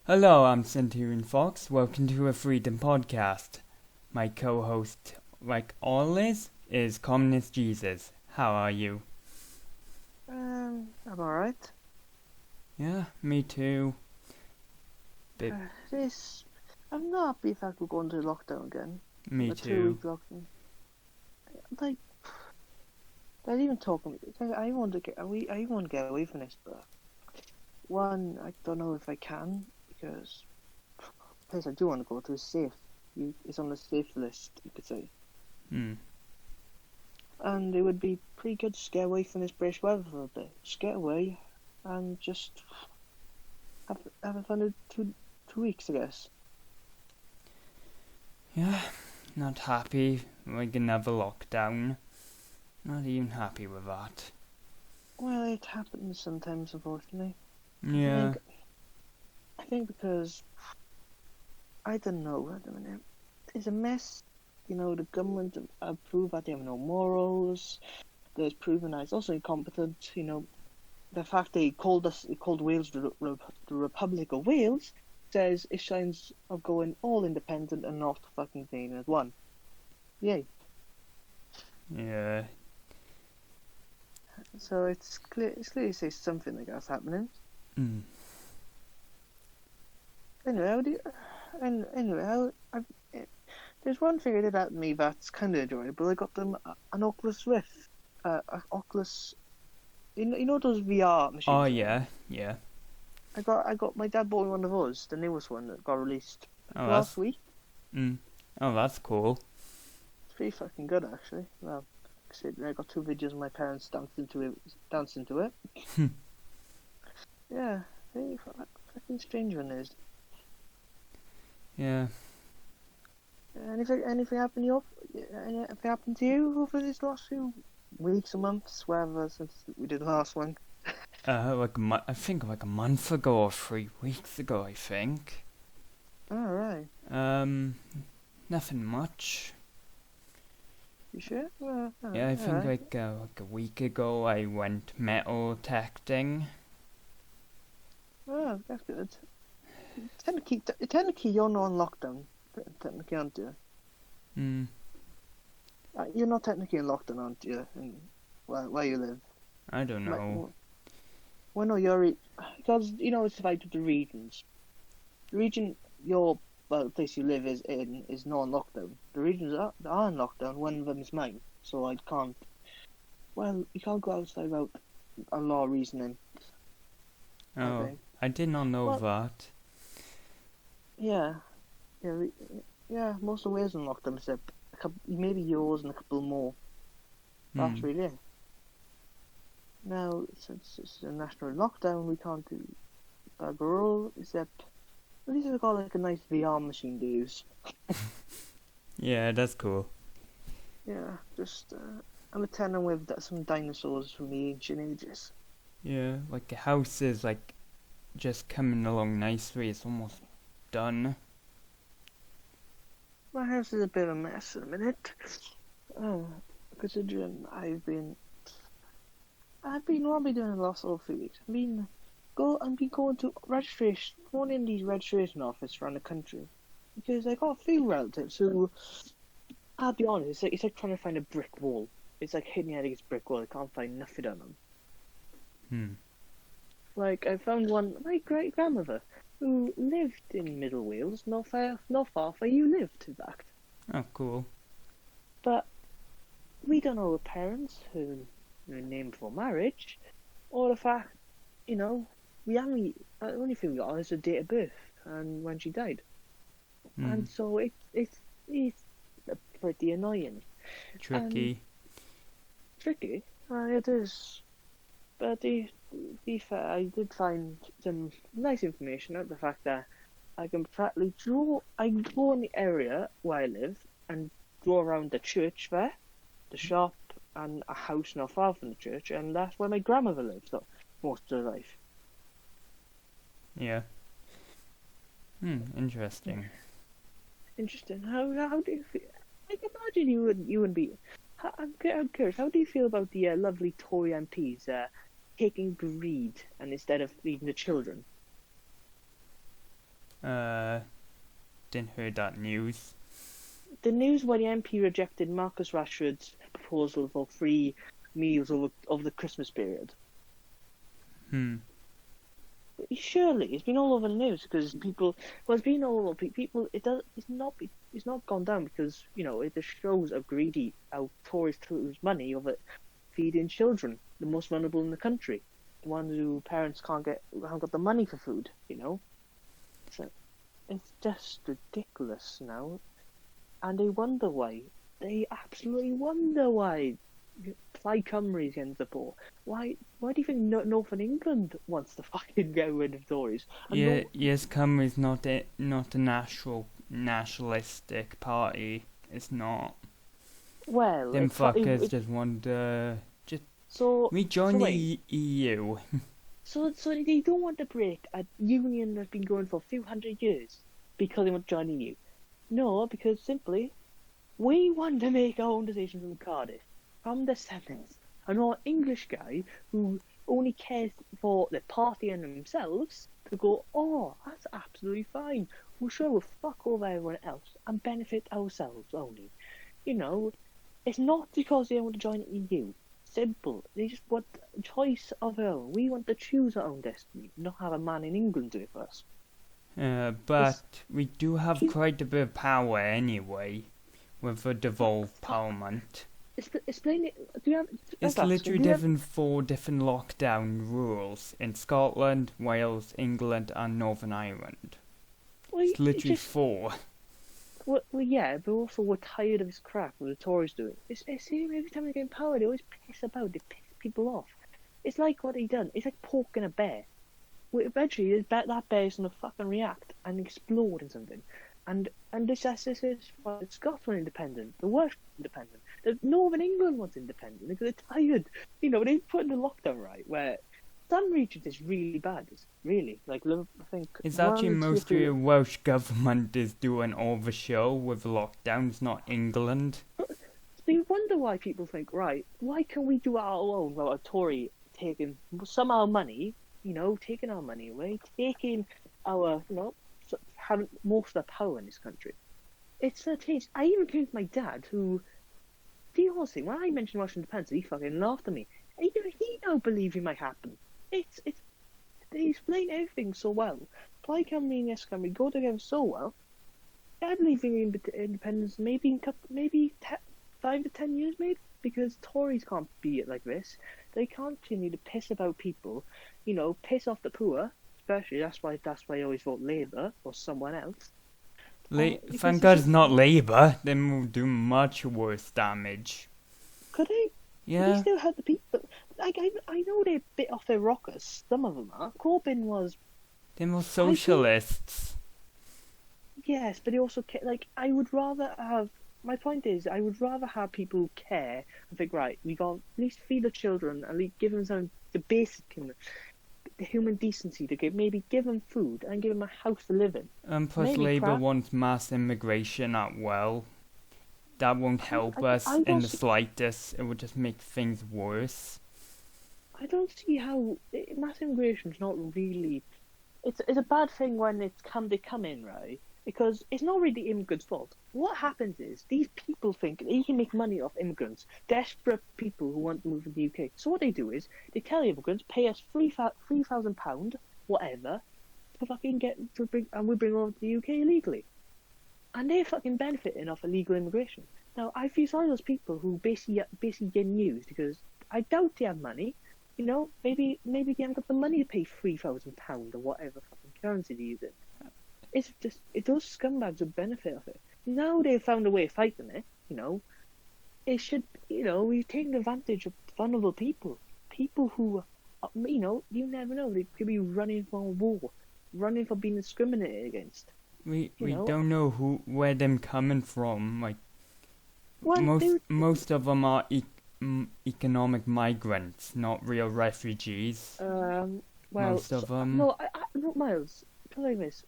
Hello, I'm Centurion Fox. Welcome to a Freedom Podcast. My co-host, like always, is Communist Jesus. How are you? I'm alright. Yeah, me too. Bit, I'm not happy if I could go into lockdown again. me A too. 2-week lockdown. Like, they're even talking. I want to get away. I want to get away from this, but one, I don't know if I can because the place I do want to go to is safe. It's on the safe list, you could say. And it would be pretty good to get away from this British weather for a bit. Just get away and just have a fun 2 weeks, I guess. Yeah, not happy with another lockdown. Not even happy with that. Well, it happens sometimes, unfortunately. Yeah. I think because I don't know at the minute. It's a mess. You know, the government have proved that they have no morals. There's proven that it's also incompetent. You know, the fact they called Wales the Republic of Wales says it signs of going all independent and not fucking being as one. Yay. Yeah. So it's clearly says something like that's happening. Anyway, there's one thing I did at me that's kind of enjoyable. I got them an Oculus Rift, Oculus. You know those VR machines. Oh yeah. I got my dad bought me one of those, the newest one that got released last week. Oh, that's cool. It's pretty fucking good actually. Well, I got 2 videos of my parents dancing to it. Yeah, very fucking strange one is. Yeah. Anything happened to you over these last few weeks or months, whatever, since we did the last one? I think like a month ago or 3 weeks ago, I think. Alright. Nothing much. You sure? Yeah, I think like a week ago I went metal detecting. Oh, that's good. Technically you're not on lockdown. Technically, aren't you? You're not technically in lockdown, aren't you? Where you live? I don't know. Well, no, you're because you know it's divided into regions. The region the place you live is not on lockdown. The regions that are on lockdown. One of them is mine, so I can't. Well, you can't go outside without a law reasoning. Oh, I did not know that. Yeah. Most of Wales on lockdown except maybe yours and a couple more. That's really it. Now, since it's a national lockdown, we can't do bugger all, except at least I've got like a nice VR machine to use. Yeah, that's cool. Yeah, just I'm attending with some dinosaurs from the ancient ages. Yeah, like the house is like just coming along nicely. It's almost done. My house is a bit of a mess at the minute. Considering I've been what I've been doing the last 3 weeks. I've been going to going in these registration offices around the country because I got a few relatives who, I'll be honest, it's like trying to find a brick wall. It's like hitting your head against a brick wall. I can't find nothing on them. Like I found one, my great grandmother, who lived in Middle Wales, not far where you lived, in fact. Oh, cool. But we don't know her parents who were named for marriage, or the fact, you know, the only thing we got is her date of birth and when she died, and so it's pretty annoying. Tricky. It is. But to be fair, I did find some nice information out the fact that I can practically I go in the area where I live and go around the church there, the shop, and a house not far from the church, and that's where my grandmother lives most of her life. Yeah. Interesting. How do you feel? I can imagine you wouldn't be. I'm curious. How do you feel about the lovely Tory MPs taking breed and instead of feeding the children? Didn't hear that news. The news when the MP rejected Marcus Rashford's proposal for free meals over the Christmas period. Surely it's been all over the news because people. Well, it's been all over people. It's not gone down because it just shows how greedy how Tories lose money over feeding children, the most vulnerable in the country, the ones who parents haven't got the money for food. So it's just ridiculous now, and they wonder why. They absolutely wonder why. Plaid Cymru's getting the poor. Why do you think Northern England wants to fucking get rid of Tories? Yes, Cymru's not a nationalistic party. It's not. Well, them fuckers just want to rejoin the EU. So they don't want to break a union that's been going for a few hundred years because they want to join the EU. No, because simply we want to make our own decisions in Cardiff. From the 70s, an old English guy who only cares for the party and themselves to go, oh, that's absolutely fine. We'll sure we'll fuck over everyone else and benefit ourselves only. It's not because they want to join the EU. Simple. They just want a choice of their own. We want to choose our own destiny, not have a man in England do it for us. But we do have quite a bit of power anyway, with a devolved parliament. Explain it. It's literally four different lockdown rules in Scotland, Wales, England, and Northern Ireland. It's literally four. Well, yeah, but also we're tired of this crap what the Tories do. It's every time they get in power, they always piss about. They piss people off. It's like what they done. It's like poking a bear. Eventually, that bear's gonna fucking react and explode in something. And this is for Scotland independent, the Welsh independent, the Northern England one's independent because they're tired. They put in the lockdown right where some regions is really bad. It's really I think it's actually mostly the Welsh government is doing all the show with lockdowns, not England. So you wonder why people think, right, why can't we do our own? Well, a Tory taking some of our money, taking our money away, taking our, having most of the power in this country. It's a taste. I even came to my dad, who, do you honestly, when I mentioned Welsh independence, he fucking laughed at me. Even he don't believe it might happen. They explain everything so well. Plaid Cymru and Yes Cymru go together so well. I believe in independence maybe 5 to 10 years, maybe, because Tories can't be it like this. They can't continue to piss about people, piss off the poor. Especially, that's why I always vote Labour or someone else. Thank God it's not Labour. They will do much worse damage. Could they? Yeah. But they still hurt the people. I know they're a bit off their rockers. Some of them are. Corbyn was. They were socialists. Yes, but they also care. I would rather have. My point is, I would rather have people care and think, right, we got at least feed the children, at least give them the basic the human decency to give them food and give them a house to live in. And plus Labour wants mass immigration as well. That won't help us in the slightest. It would just make things worse. I don't see how mass immigration is not really. It's a bad thing when they come in, right? Because it's not really the immigrants' fault. What happens is these people think they can make money off immigrants, desperate people who want to move to the UK. So what they do is they tell the immigrants, pay us £3,000, whatever, to fucking and we bring over to the UK illegally, and they're fucking benefiting off illegal immigration. Now I feel sorry those people who basically get used because I doubt they have money. Maybe they haven't got the money to pay £3,000 or whatever fucking currency they use it. It's just those scumbags would benefit of it. Now they've found a way of fighting it. It should. We've taken advantage of vulnerable people who, you never know. They could be running from a war, running for being discriminated against. We don't know where them coming from. Most of them are economic migrants, not real refugees. Most of them. No, Miles. Like this.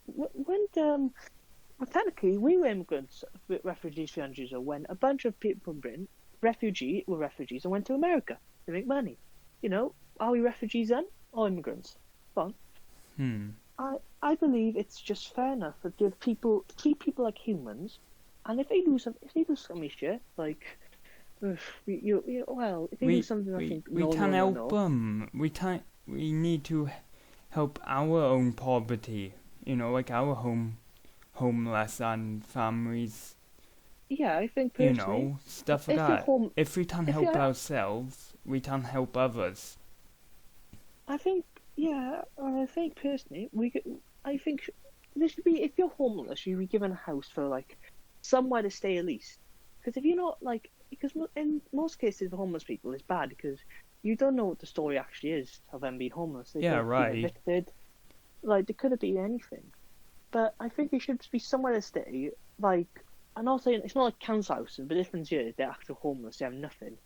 Technically, we were immigrants, refugees, when a bunch of people from Britain, were refugees and went to America to make money. Are we refugees then or immigrants? Fine. I believe it's just fair enough to treat people like humans, and if they do some shit like, well, if they do something, I think we no, can't no, no, help no. them. We need to help our own poverty. Like our homeless and families. Yeah, I think personally, Stuff like if you're that. home, If we can't if help you're, ourselves, we can't help others. I think, yeah, I think personally, I think there should be, if you're homeless, you should be given a house for like somewhere to stay at least. Because if you're not like, because in most cases for homeless people, it's bad because you don't know what the story actually is of them being homeless. They Yeah, could have right. been evicted, like they could have been anything. But I think there should be somewhere to stay. Like, I'm not saying it's not like council houses, but the difference here is they're actual homeless. They have nothing.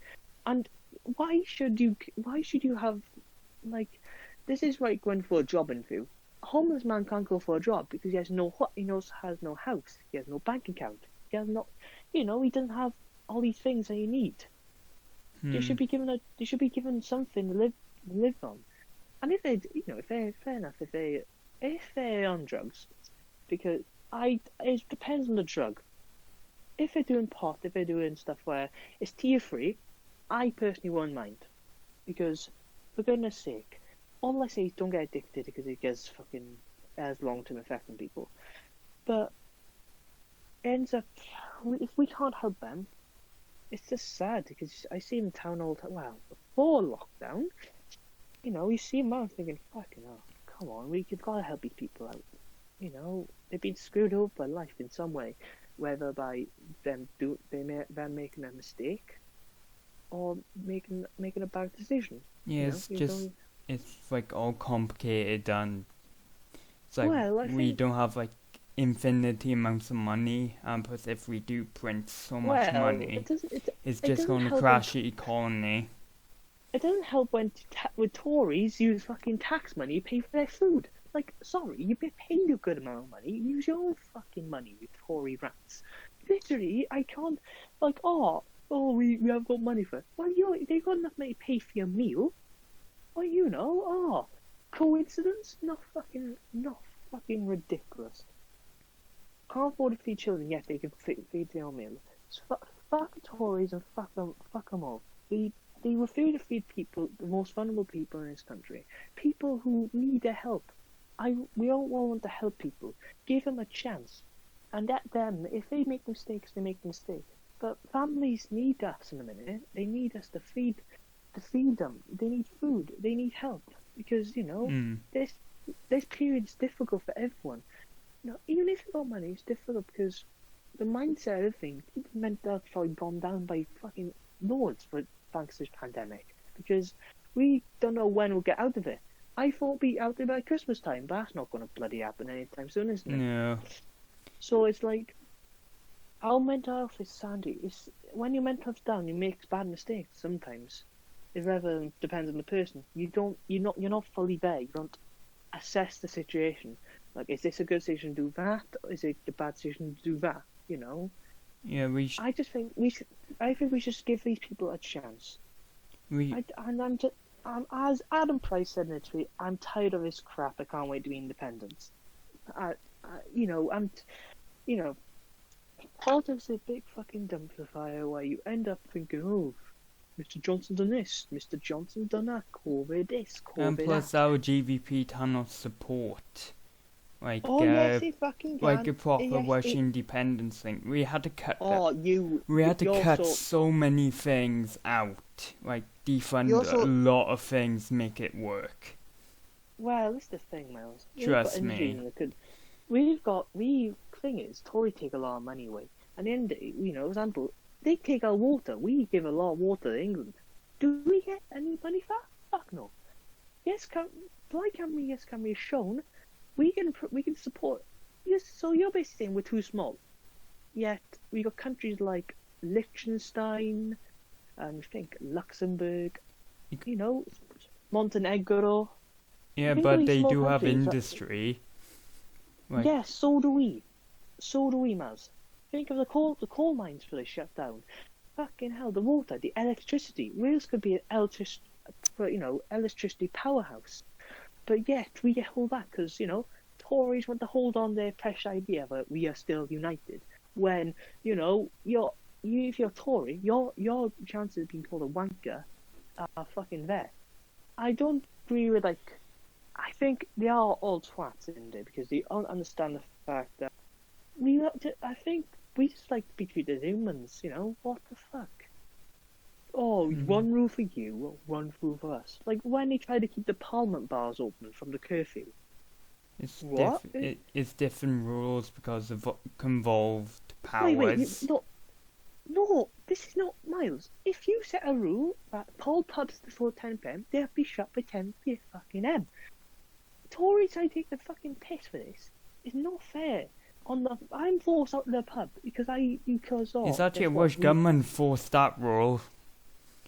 And why should you? Why should you have like? This is like going for a job interview. A homeless man can't go for a job because he has has no house. He has no bank account. He has not, he doesn't have all these things that you need. They should be given they should be given something to live on. And if they, if they're fair enough, if they're on drugs, because it depends on the drug. If they're doing pot, if they're doing stuff where it's tear free, I personally won't mind, because for goodness sake, all I say is don't get addicted because it has long term effect on people. But it ends up, if we can't help them, it's just sad because I see them in town all the time. Well, before lockdown, you see them out thinking, fucking hell, come on, we've got to help these people out. They've been screwed over by life in some way, whether by them making a mistake or making a bad decision. Yeah, it's like all complicated, and it's like we don't have like infinity amounts of money, and plus if we do print so much money, it's just going to crash the economy. It doesn't help when Tories use fucking tax money to pay for their food. Like, sorry, you've been paid a good amount of money. Use your own fucking money, you Tory rats. Literally, I can't, like, we have got money for it. Well, they got enough money to pay for your meal. Well, coincidence? Not fucking ridiculous. Can't afford to feed children, yet they can feed their own meal. So fuck the Tories and fuck them all. They refuse to feed people, the most vulnerable people in this country. People who need their help. We all want to help people. Give them a chance. And if they make mistakes, they make mistakes. But families need us in a minute. They need us to feed them. They need food. They need help. Because, this period is difficult for everyone. Even if you've got money, it's difficult because the mindset of things, people's mental health probably gone down by fucking loads thanks to this pandemic. Because we don't know when we'll get out of it. I thought we'd be out there by Christmas time, but that's not going to bloody happen anytime soon, isn't it? No. So it's like, our mental health is sandy. When your mental health's down, you make bad mistakes sometimes. It rather depends on the person. You're not fully there. You don't assess the situation. Like, is this a good decision to do that? Or is it a bad decision to do that? Yeah, I just think I think we should give these people a chance. As Adam Price said in a tweet, I'm tired of this crap. I can't wait to be independent. Politics is a big fucking dumpster fire where you end up thinking, oh, Mr. Johnson done this, Mr. Johnson done that, COVID this, COVID that. And plus our GVP cannot support yes, they fucking can. like a proper Welsh independence thing. We had to cut cut so many things out, like defund a lot of things, make it work. Well, that's the thing, Miles. Trust me. Thing is, Tory take a lot of money away. And then, example, they take our water. We give a lot of water to England. Do we get any money for that? Fuck no. Why can't we have shown we can support? Yes, so you're basically saying we're too small. Yet we got countries like Liechtenstein, and I think Luxembourg, Montenegro. Yeah, but they do have industry. Yes, so do we. Maz. Think of the coal mines for they shut down. Fucking hell, the water, the electricity. Wales could be an electricity powerhouse. But yet we get hold back because Tories want to hold on their precious idea that we are still united. When, if you're Tory, your chances of being called a wanker are fucking there. I don't agree with, like, I think they are all twats in there because they don't understand the fact that I think we just like to be treated as humans, what the fuck? Oh, one rule for you, one rule for us. Like when they try to keep the Parliament bars open from the curfew. It's different rules because of convolved powers. Wait, no, this is not Miles. If you set a rule that all pubs before 10 p.m, they'll be shut by 10 p.m. Tories try to take the fucking piss for this. It's not fair. I'm forced out of the pub because It's actually a Welsh government forced that rule.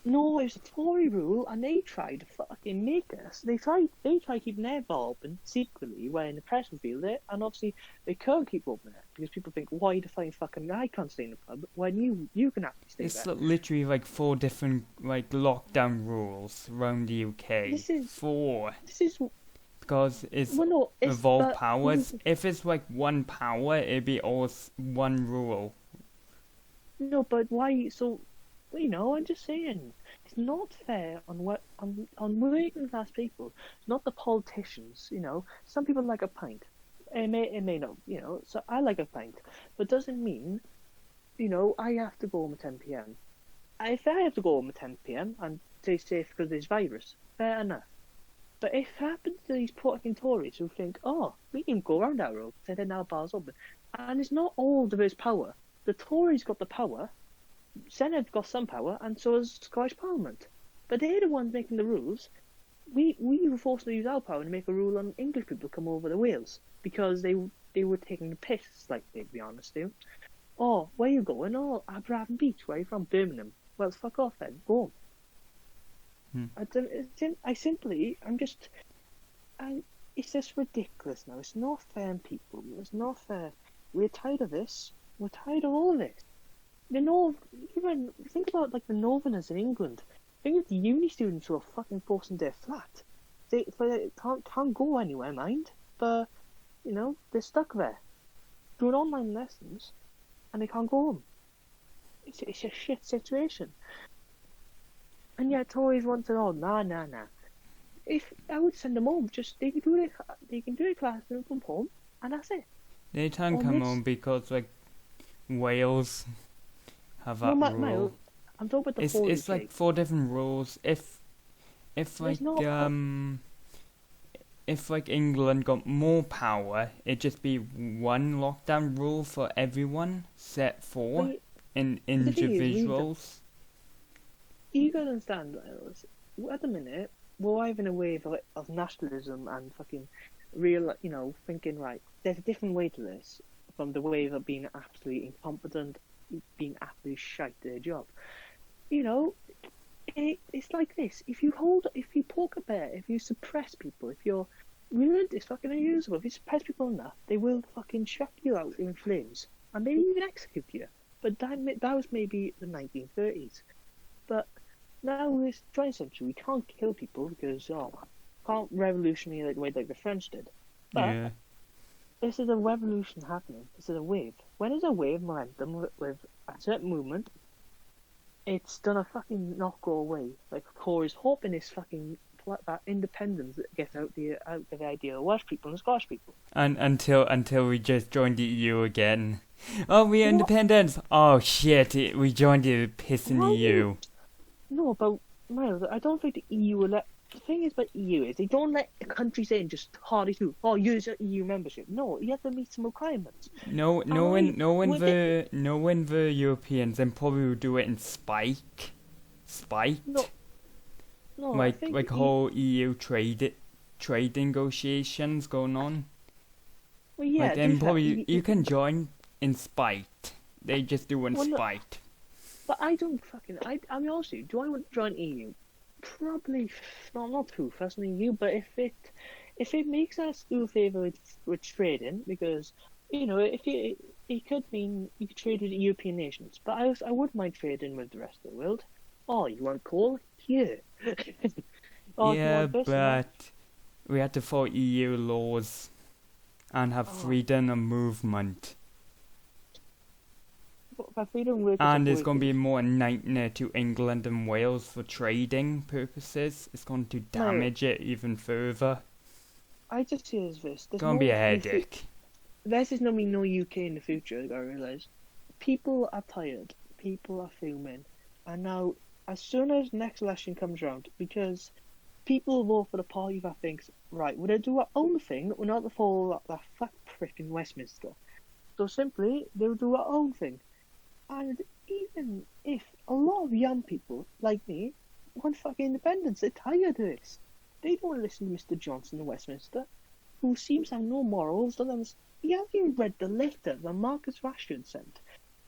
No, it was a Tory rule, and they tried to fucking make us. They tried keeping their bar open secretly when the press revealed it, and obviously they can't keep open it because people think, why the fucking I can't stay in the pub when you can actually stay there. It's literally like 4 different like lockdown rules around the UK. This is because it's evolved powers. If it's like one power, it'd be all one rule. No, but why? So, I'm just saying, it's not fair on working class people. It's not the politicians. Some people like a pint. It may not. So I like a pint, but doesn't mean, I have to go home at 10 p.m. If I have to go home at 10 p.m. and stay safe because there's virus, fair enough. But if it happens to these fucking Tories who think, oh, we can go around our road, so then our bar's open, and it's not all there is power. The Tories got the power, Senate got some power, and so has Scottish Parliament. But they're the ones making the rules. We were forced to use our power to make a rule on English people come over to Wales because they were taking the piss, to be honest with you. Oh, where you going? Oh, Aberafan Beach. Where are you from? Birmingham. Well, fuck off then. Go home. It's just ridiculous now. It's not fair on people. It's not fair. We're tired of this. We're tired of all this. Even think about like the Northerners in England. Think of the uni students who are fucking forced into their flat. They can't go anywhere, mind. But they're stuck there doing online lessons, and they can't go home. It's a shit situation. And yet Tories want to, nah. If I would send them home, they can do their classroom from home, and that's it. They can't come home because like Wales have that rule. I'm talking about the whole It's like 4 different rules. If England got more power, it'd just be one lockdown rule for everyone, set for individuals. You gotta understand, Miles. At the minute, we're having a wave of nationalism and fucking real, thinking, right, there's a different way to this from the wave of being absolutely incompetent, being absolutely shite at their job. It's like this. If you poke a bear, if you suppress people, if you're ruined, it's fucking unusable. If you suppress people enough, they will fucking chuck you out in flames and maybe even execute you. But that was maybe the 1930s. But now it's 20th century. We can't kill people because can't revolutionary like the French did. But this is a revolution happening. This is a wave. When there's a wave momentum with a certain movement, it's gonna fucking not go away. Like Tories hoping this fucking that independence gets out the idea of Welsh people and Scottish people. And until we just joined the EU again. Oh, we're independent. Oh shit! We joined the piss in the EU. No, but Miles, I don't think the EU will let. The thing is about EU is they don't let the countries in just hardly through. Oh, use your EU membership. No, you have to meet some requirements. Knowing the Europeans, then probably will do it in spite. No, like whole EU trade negotiations going on. Well, yeah. Like then probably you can join in spite. They just do in spite. But I don't fucking. I'm honest with you. Do I want to join EU? Probably not too fast in the EU. But if it makes us do a favour with trading, because it could mean you could trade with European nations. But I wouldn't mind trading with the rest of the world. Oh, you want coal? Here. Yeah, but we had to follow EU laws. and have freedom of movement. And it's going to be more a nightmare to England and Wales for trading purposes. It's going to damage it even further. I just see it as this. It's going to be a headache. This is not mean no UK in the future, I realise. People are tired. People are fuming. And now, as soon as next election comes around, because people vote for the party that thinks, right, we're going to do our own thing, we're not to follow that fat prick in Westminster. So simply, they'll do our own thing. And even if a lot of young people, like me, want fucking independence, they're tired of this. They don't want to listen to Mr. Johnson in Westminster, who seems to have no morals. He hasn't even read the letter that Marcus Rashford sent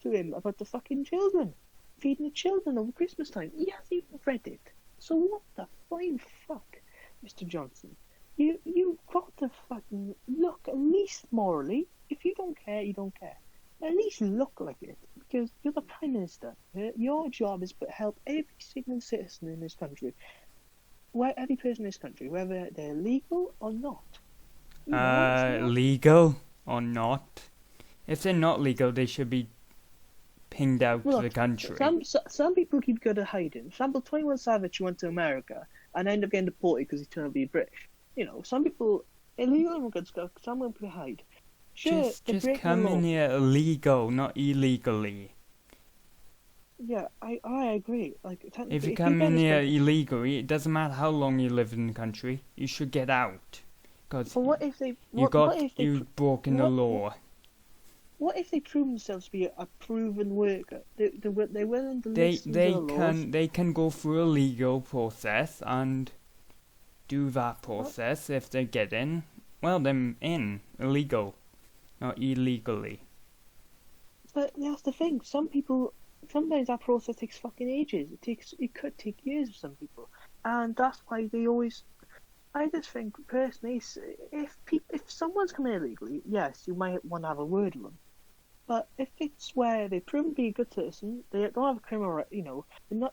to him about the fucking children, feeding the children over Christmas time. He hasn't even read it. So what the flying fuck, Mr. Johnson? You've got to fucking look at least morally. If you don't care, you don't care. At least look like it, because you're the Prime Minister. Your job is to help every single citizen in this country, every person in this country, whether they're legal or not. Legal or not? If they're not legal, they should be pinged out of the country. Some people keep going to hiding. For example, 21 Savage went to America and ended up getting deported because he turned out to be British. You know, some people, illegal immigrants go, some people hide. Sure, just come in here illegal, not illegally. Yeah, I agree. Like, if you come in here illegally, it doesn't matter how long you live in the country. You should get out, because you've broken the law. What if they prove themselves to be a proven worker? They're willing to listen to the laws. They can go through a legal process and do that process. If they get in, well, they're in illegal. Not illegally. But that's the thing. Sometimes that process takes fucking ages. It could take years for some people, and that's why they always. I just think personally, if someone's coming illegally, yes, you might want to have a word with them. But if it's where they prove to be a good citizen, they don't have a criminal,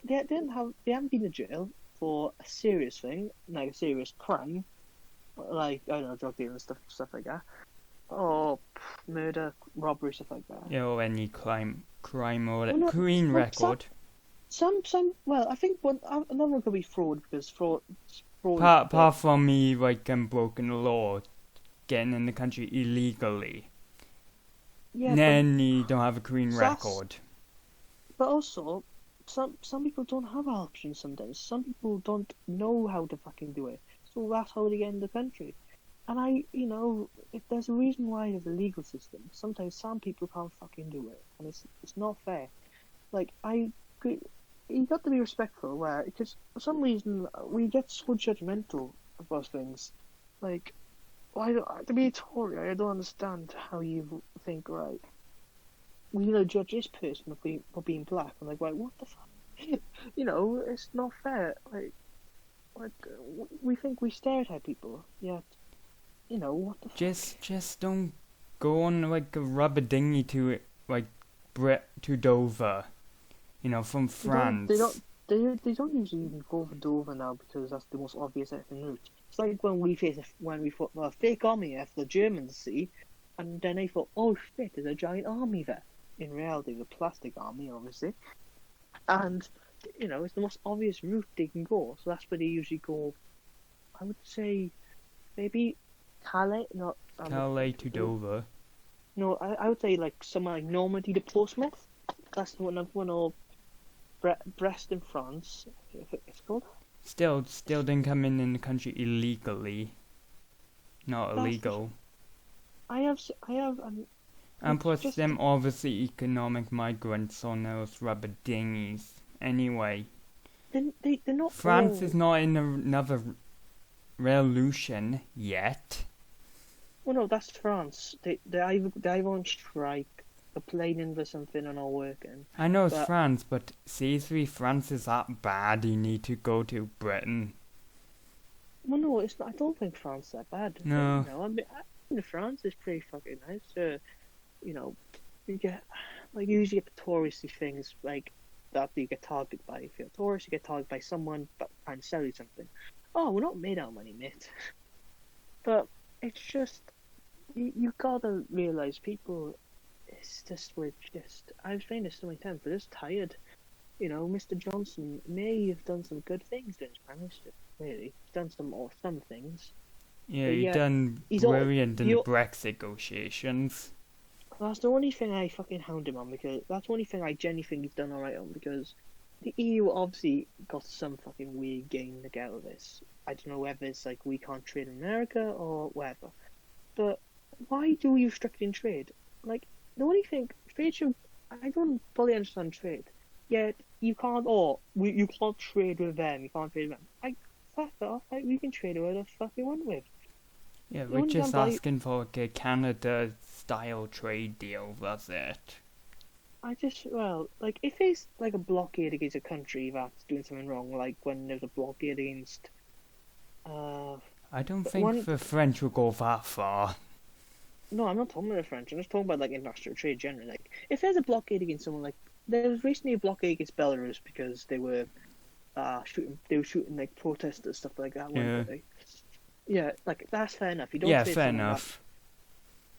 they haven't been in jail for a serious thing, like a serious crime, like I don't know, drug dealing stuff like that. Or murder, robbery, stuff like that. Yeah, or any crime or clean record. Well, I think another one could be fraud, because fraud. Apart from me, broken the law, getting in the country illegally. Yeah. Then you don't have a clean record. But also, some people don't have options sometimes. Some people don't know how to fucking do it. So that's how they get in the country. And if there's a reason why there's a legal system, sometimes some people can't fucking do it, and it's not fair. Like, you got to be respectful, because for some reason we get so judgmental about things. Like, to be a Tory, I don't understand how you think, right, we're going to judge this person for being black. I'm like, what the fuck? It's not fair. Like we think we stereotype people, yet. What the fuck? Just don't go on a rubber dinghy to to Dover, from France. They don't usually even go for Dover now, because that's the most obvious route. It's like when we fought a fake army after the Germans, see, and then they thought, oh shit, there's a giant army there. In reality, it's a plastic army, obviously, and it's the most obvious route they can go. So that's where they usually go. I would say maybe Calais, not Calais to Dover. No, I would say somewhere like Normandy to Portsmouth. That's the one of Brest in France. It's called. Still didn't come in the country illegally. Not illegal. I have. And plus, them obviously economic migrants on those rubber dinghies. Anyway, they're not. France is not in another revolution yet. Well, no, that's France. They're either on strike, or planning for something, and not working. I know it's France, but seriously, France is that bad? You need to go to Britain. Well, no, it's not. I don't think France is that bad. No. I mean, France is pretty fucking nice. You get usually get the touristy things that you get targeted by. If you're a tourist, you get targeted by someone trying to sell you something. Oh, we're not made out of money, mate. But it's just you gotta realise people. It's just I've saying this so many times, but it's tired. You know, Mr. Johnson may have done some good things during his prime minister. Really, he's done some things. Yeah, But he yet, done he's brilliant in the Brexit negotiations. That's the only thing I fucking hound him on, because that's the only thing I genuinely think he's done alright on, because the EU obviously got some fucking weird gain to get out of this. I don't know whether it's like we can't trade in America or whatever. But why do you restrict in trade? Like, the only thing, trade should, I don't fully understand trade. Yet, you can't, you can't trade with them, you can't trade with them. Like, fuck off, like, we can trade whoever the fuck we want with. Yeah, we're just asking for like a Canada-style trade deal, that's it. Like, if it's like a blockade against a country that's doing something wrong, like when there's a blockade against, I don't think the French will go that far. No, I'm not talking about the French, I'm just talking about, like, international trade generally. Like, if there's a blockade against someone, like, there was recently a blockade against Belarus because they were shooting, like, protesters, stuff like that, weren't they? Yeah, like, that's fair enough. You don't yeah, fair enough.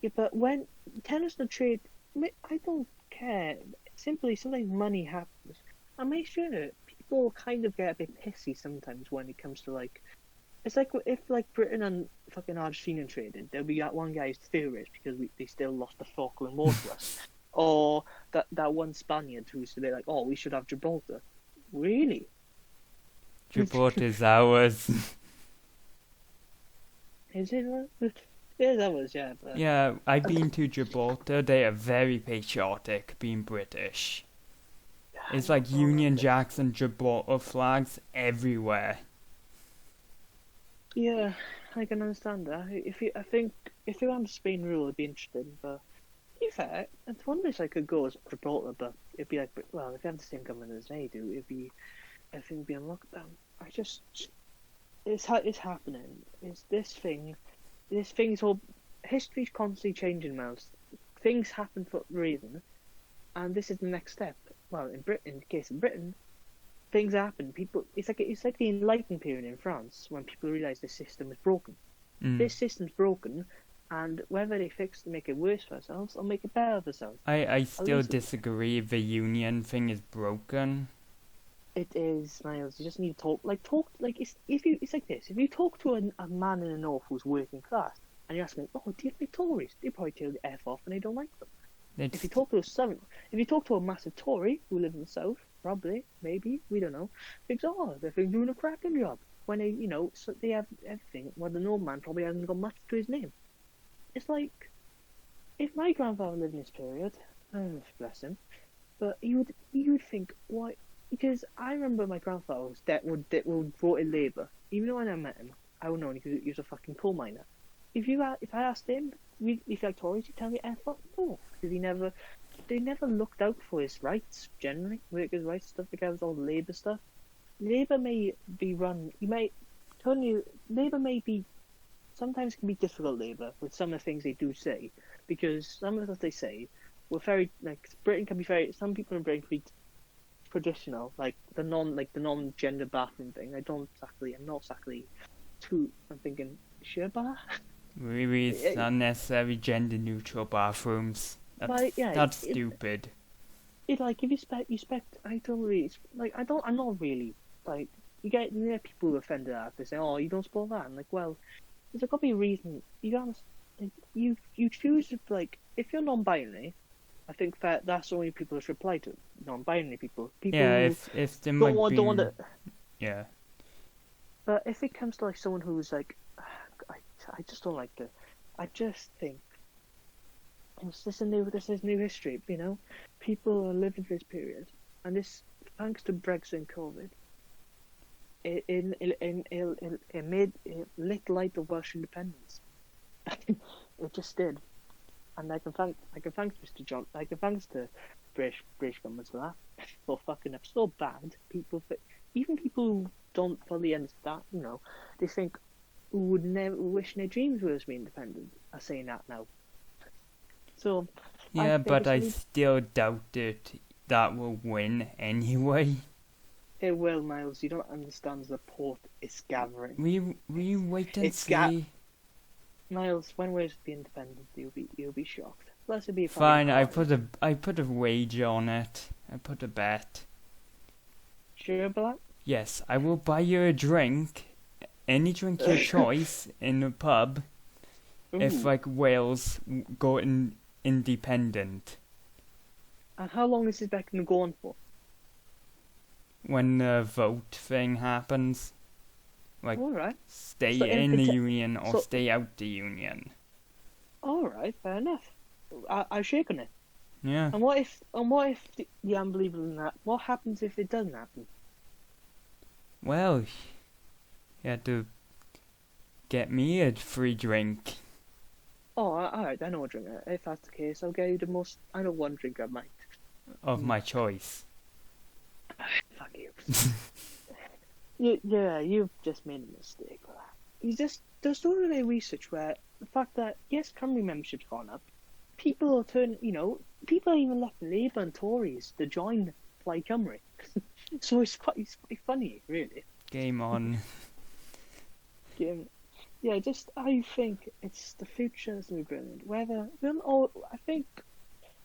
Yeah, but when international trade, I don't care. Simply, sometimes money happens. I make sure that people kind of get a bit pissy sometimes when it comes to, like, it's like if, like, Britain and fucking Argentina traded, there'll be that one guy who's furious because they still lost the Falkland War to us. Or that one Spaniard who's to be like, oh, we should have Gibraltar. Really? Gibraltar's ours. Is it? Yeah, that was, yeah. But... Yeah, I've been to Gibraltar. They are very patriotic, being British. It's like Union Jacks and Gibraltar flags everywhere. Yeah, I can understand that. I think if you had Spain rule, it'd be interesting. But to be fair, it's one place I could go is Gibraltar, but it'd be like, well, if you have the same government as they do, everything would be on lockdown. It's happening. It's this thing. This thing's all history's constantly changing, Miles. Things happen for a reason, and this is the next step. Well, in the case of Britain, things happen. It's like the Enlightenment period in France when people realised the system is broken. This system's broken, and whether they fix to make it worse for themselves or make it better for themselves. I still disagree. The union thing is broken. It is, Miles. You just need to talk. It's like this. If you talk to a man in the north who's working class, and you ask him, "Oh, do you like Tories?" They probably tell you F off, and they don't like them. If you talk to a massive Tory who lives in the south, probably, maybe, we don't know, thinks, "Oh, they're doing a cracking job." When they, so they have everything. Well, the North man probably hasn't got much to his name. It's like, if my grandfather lived in this period, oh, bless him, but you would think, why? Because I remember my grandfather would vote in Labour. Even though I never met him, I would know because he was a fucking coal miner. If I asked him if he liked Tories, he'd tell me F up. No, because they never looked out for his rights generally, workers' rights, stuff like that. Was all Labour stuff. Labour may be run. Labour may be sometimes can be difficult. Labour with some of the things they do say, because some of the stuff they say were very Britain can be very. Some people in Britain can be traditional, like the non-gender bathroom thing. I'm not exactly I'm thinking Sherba. Really, it's unnecessary gender-neutral bathrooms. That's stupid. If you spect, I don't really I'm not really like you get people offended at they say, oh, you don't support that. I'm like, well, there's got to be a reason. You choose if you're non-binary. I think that that's the only people should apply to non-binary people. Yeah, if they don't want to. Yeah. But if it comes to someone who's I just don't like the. I just think this is new history. People are living through this period, and this thanks to Brexit and COVID. It lit light of Welsh independence. It just did. And I can thank Mr. John. I can thanks to British governments for that. For fucking up so bad. Even people who don't fully understand, they think who would never wish in their dreams were be independent are saying that now. So yeah, but I still doubt that will win anyway. It will, Miles. You don't understand the port is gathering. We wait and see. Niles, when Wales be independent, you'll be shocked. Plus, it'll be Fine, I party. put a wager on it. I put a bet. Sure about Yes, I will buy you a drink, any drink your that? choice, in a pub, if Ooh. like Wales go independent. And how long is this bet going to go on for? When the vote thing happens, like All right. stay So in the union or so stay out the union. all right, fair enough. I'll shake on it. Yeah. And what if the unbelievable in that? What happens if it doesn't happen? Well, you had to get me a free drink Oh, alright, I know a drink. If that's the case, I'll get you the most. I know one drink I might. of my choice. Fuck you. Yeah, you've just made a mistake. You just doing any research where the fact that yes, Cymru membership's gone up. People people are even left Labour and Tories to join Plaid Cymru. So it's quite funny, really. Game on. Yeah, just I think it's the future is gonna be brilliant. I think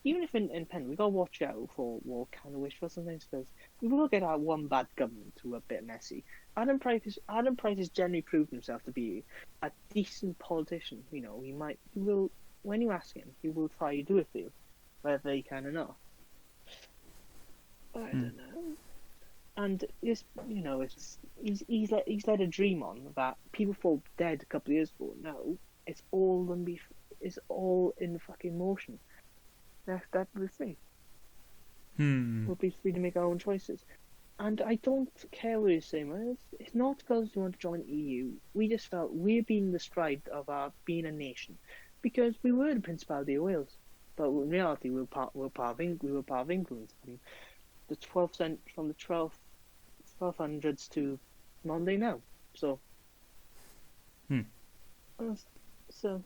even if in Penn we gotta watch out for what kind of wish for something because we will get out one bad government who are a bit messy. Adam Price has generally proved himself to be a decent politician. He will when you ask him, he will try to do it for you, whether he can or not. I don't know. And he's led a dream on that people thought dead a couple of years ago. No, it's all in fucking motion. That will be free. We'll be free to make our own choices. And I don't care what you're saying. It's not because we want to join the EU. We just felt we're being deprived of our being a nation because we were the Principality of Wales, but in reality we were part of England. From the 1200s to Monday now. So, so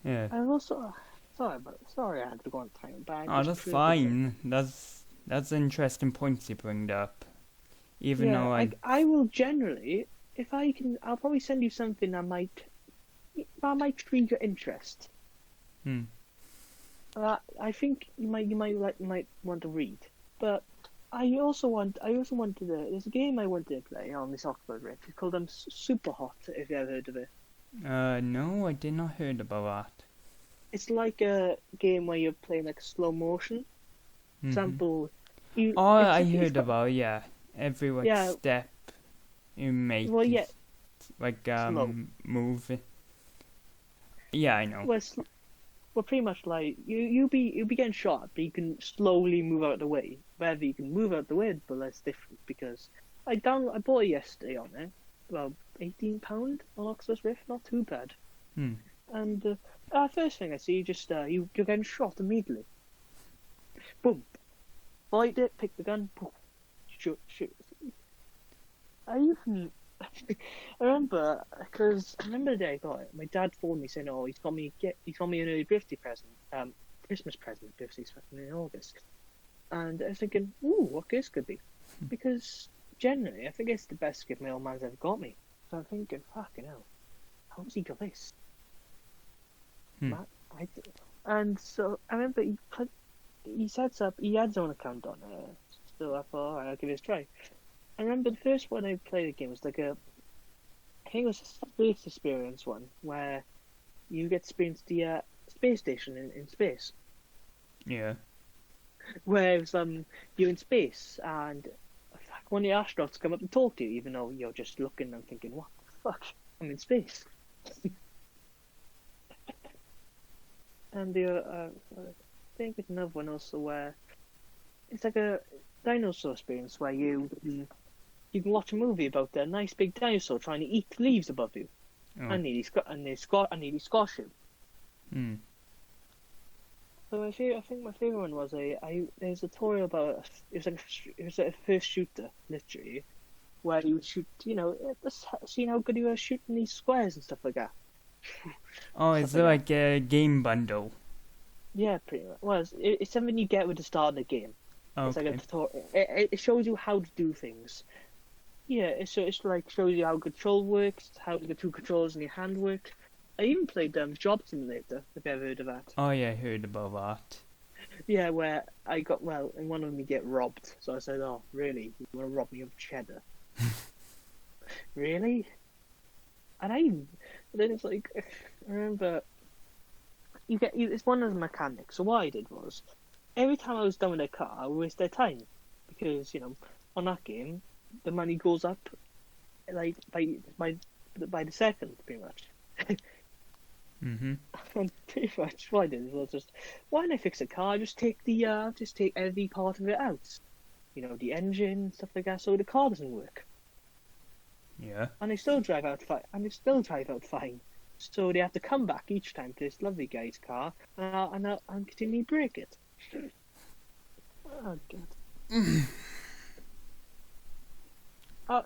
Yeah. I also sorry I had to go on time, but Oh, that's fine. That's interesting points you bring up. Even though I will generally, if I can, I'll probably send you something that might trigger interest. I think you might want to read, but I also wanted there's a game I wanted to play on this Oxford Rift. It's called Super Hot. If you ever heard of it. No, I did not heard about that. It's like a game where you're playing like slow motion. Example, I heard about every step you make. Well, yeah, slow. Move. Yeah, I know. Well, pretty much like you'll be getting shot, but you can slowly move out of the way. Whether you can move out of the way, but that's different because I bought it yesterday on it, about £18 on Oxford Rift, not too bad. And first thing I see, you're getting shot immediately. Boom, light it, pick the gun, boom, shoot. I remember the day I got it. My dad phoned me saying, "Oh, he's got me an early birthday present, Christmas present. Birthday's fucking in August." And I was thinking, "Ooh, what this could be?" Because generally, I think it's the best gift my old man's ever got me. So I'm thinking, "Fucking hell, how's he got this?" And so I remember he sets up. He had his own account on it. So I thought, alright, I'll give it a try. I remember the first one I played the game was I think it was a space experience one where you get to experience the space station in space. Yeah. Where it was, you're in space and one of the astronauts come up and talk to you, even though you're just looking and thinking, "What the fuck? I'm in space." And I think there's another one also where it's like a dinosaur experience where you can watch a movie about a nice big dinosaur trying to eat leaves above you, and nearly squash you. So I think my favorite one was there's a tutorial about it was like a first shooter literally, where you would shoot seeing how good you were shooting these squares and stuff like that. Oh, is it like a game bundle? Yeah, pretty much. Well, it's something you get with the start of the game. Okay. It's like a tutorial. It shows you how to do things. Yeah, it's like shows you how control works, how the two controls in your hand work, I even played Job Simulator, if you ever heard of that. Oh yeah, I heard about that. Yeah, where I got, and one of me get robbed. So I said, oh, really? You want to rob me of cheddar? Really? And then it's like, I remember, it's one of the mechanics. So what I did was, every time I was done with a car, I would waste their time. Because, on that game, the money goes up, like, by the second, pretty much. Mm-hmm. And pretty much what I did was just, why don't I fix a car? Just take every part of it out. The engine, stuff like that, so the car doesn't work. Yeah. And they still drive out fine. So they have to come back each time to this lovely guy's car, and continually break it. Oh god.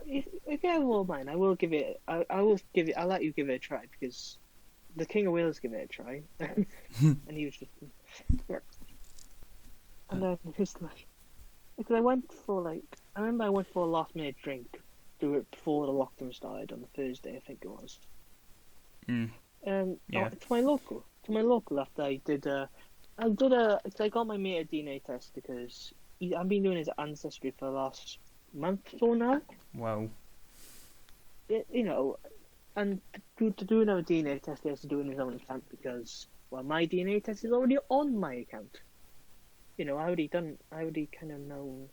If you have more mine, I will give it. I'll let you give it a try because the King of Wales gave it a try, and he was just. Yeah. And then it's like, because I remember I went for a last minute drink, do it before the lockdown started on the Thursday, I think it was. Yeah. To my local after I got my mate a DNA test because I've been doing his ancestry for the last month or so now. Wow. And to do another DNA test, he has to do it in his own account because, my DNA test is already on my account. I already kind of known.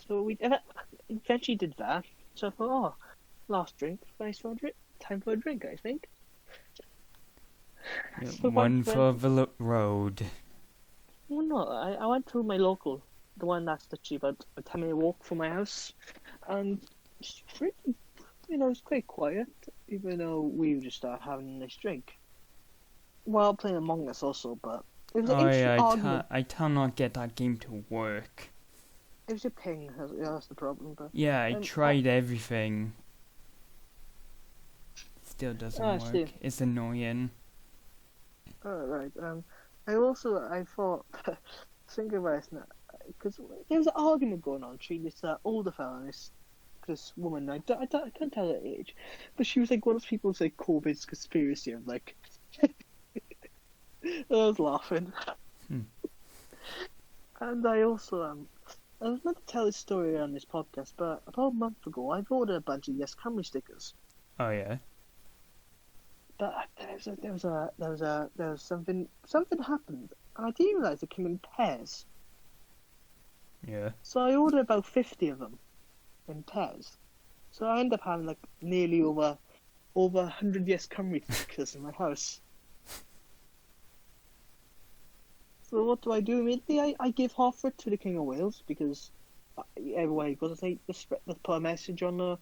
So we eventually did that. So I thought, last drink, time for a drink, I think. Yeah, so one for the road. Well, no, I went to my local, the one that's literally about a 10-minute walk from my house, and it's pretty, it's quite quiet, even though we just started having a nice drink. While playing Among Us also, but it was an interesting argument. I cannot get that game to work. It was a ping, that's the problem. But yeah, I tried everything. Still doesn't work. It's annoying. Right. I thought, thinking about it now, because there was an argument going on between this older fella and this woman. I can't tell her age, but she was like one of those people who's like COVID's conspiracy. I'm like, I was laughing. And I also I was meant to tell this story on this podcast, but about a month ago I ordered a bunch of Yes Camry stickers. Oh yeah. But there was something happened, and I didn't realise it came in pairs. Yeah. So I ordered about 50 of them in pairs. So I ended up having like nearly over 100 Yes Camry stickers in my house. So what do? Immediately I give half of it to the King of Wales because everywhere he goes, let's put a message on the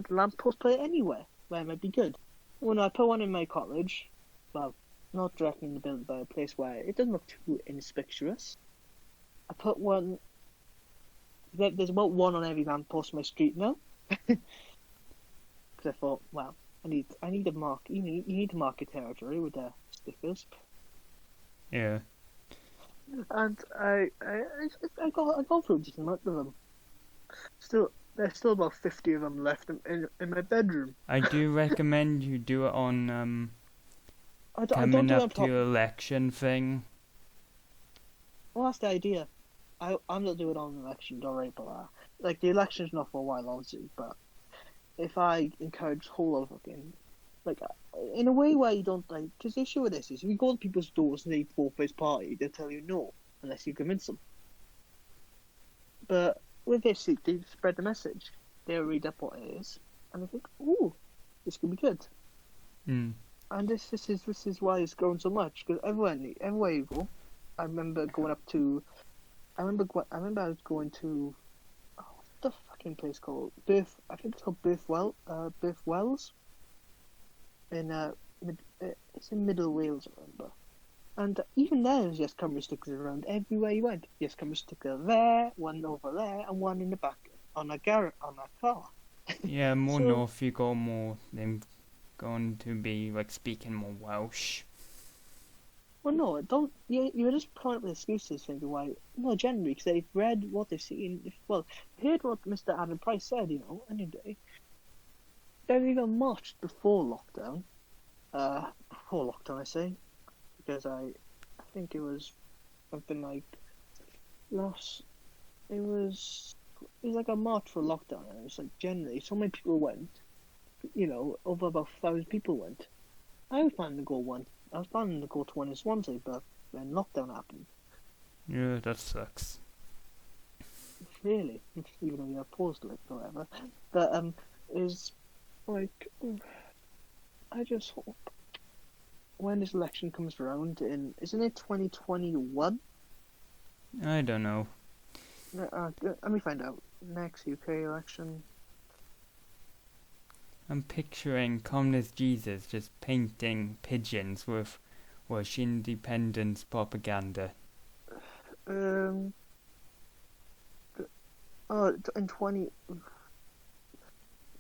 lamppost, put it anywhere where it might be good. When I put one in my cottage, not directly in the building, but a place where it doesn't look too inconspicuous. I put one. There's about one on every lamppost on my street now. Because I thought, I need to mark. You need to mark your territory with the stickers. Yeah. And I got through a decent amount of them. There's still about 50 of them left in my bedroom. I do recommend you do it on coming up to your election thing. Well, that's the idea. I'm not doing it on election, don't worry about that. Like, the election's not for a while, obviously, but if I encourage whole of fucking, like, in a way where you don't, like, because the issue with this is, if you go to people's doors and they vote for his party, they'll tell you no, unless you convince them. But with this, they spread the message. They'll read up what it is, and they think, "Ooh, this could be good." Mm. And this is why it's grown so much. Because everywhere you go, I remember going up to, I remember I was going to, what's the fucking place called? I think it's called Birth Wells. It's in Middle Wales, I remember. And even there's Yes Camry stickers around everywhere you went. Yes Camry sticker there, one over there, and one in the back on a car. Yeah, more north you go, more they're going to be like speaking more Welsh. Well, no, don't. You're just pulling up with excuses, thinking why. No, generally, because they've read what they've seen. Heard what Mr. Adam Price said, any day. very well marched before lockdown. I say, because I think it was something like it was like a march for lockdown, and it was like generally so many people went, over about 1,000 people went. I was planning to go to one in Swansea, but then lockdown happened. Yeah, that sucks. Really, even though you have paused it or whatever. But is like, I just hope when this election comes around, isn't it 2021? I don't know. Let me find out. Next UK election. I'm picturing Communist Jesus just painting pigeons with Welsh independence propaganda. In 20.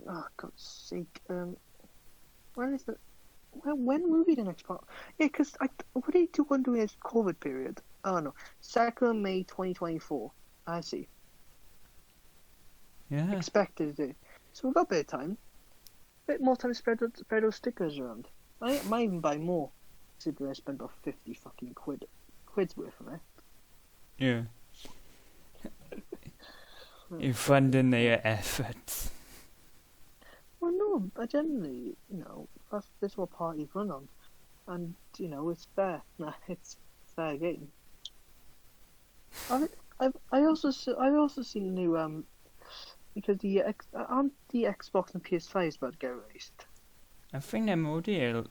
Oh, God's sake. When is the. When will be the next part? Yeah, because what are you going to do in this COVID period? Oh no, 2nd May 2024. I see. Yeah. Expected to do. So we've got a bit of time. A bit more time to spread those stickers around. I might even buy more. Considering I spent about 50 fucking quid's worth on it. Yeah. You're funding their efforts. Well, no, I generally, this is what parties run on. And, it's fair. Nah, it's fair game. I also seen new, because the Xbox and PS5 is about to get released. I think they're already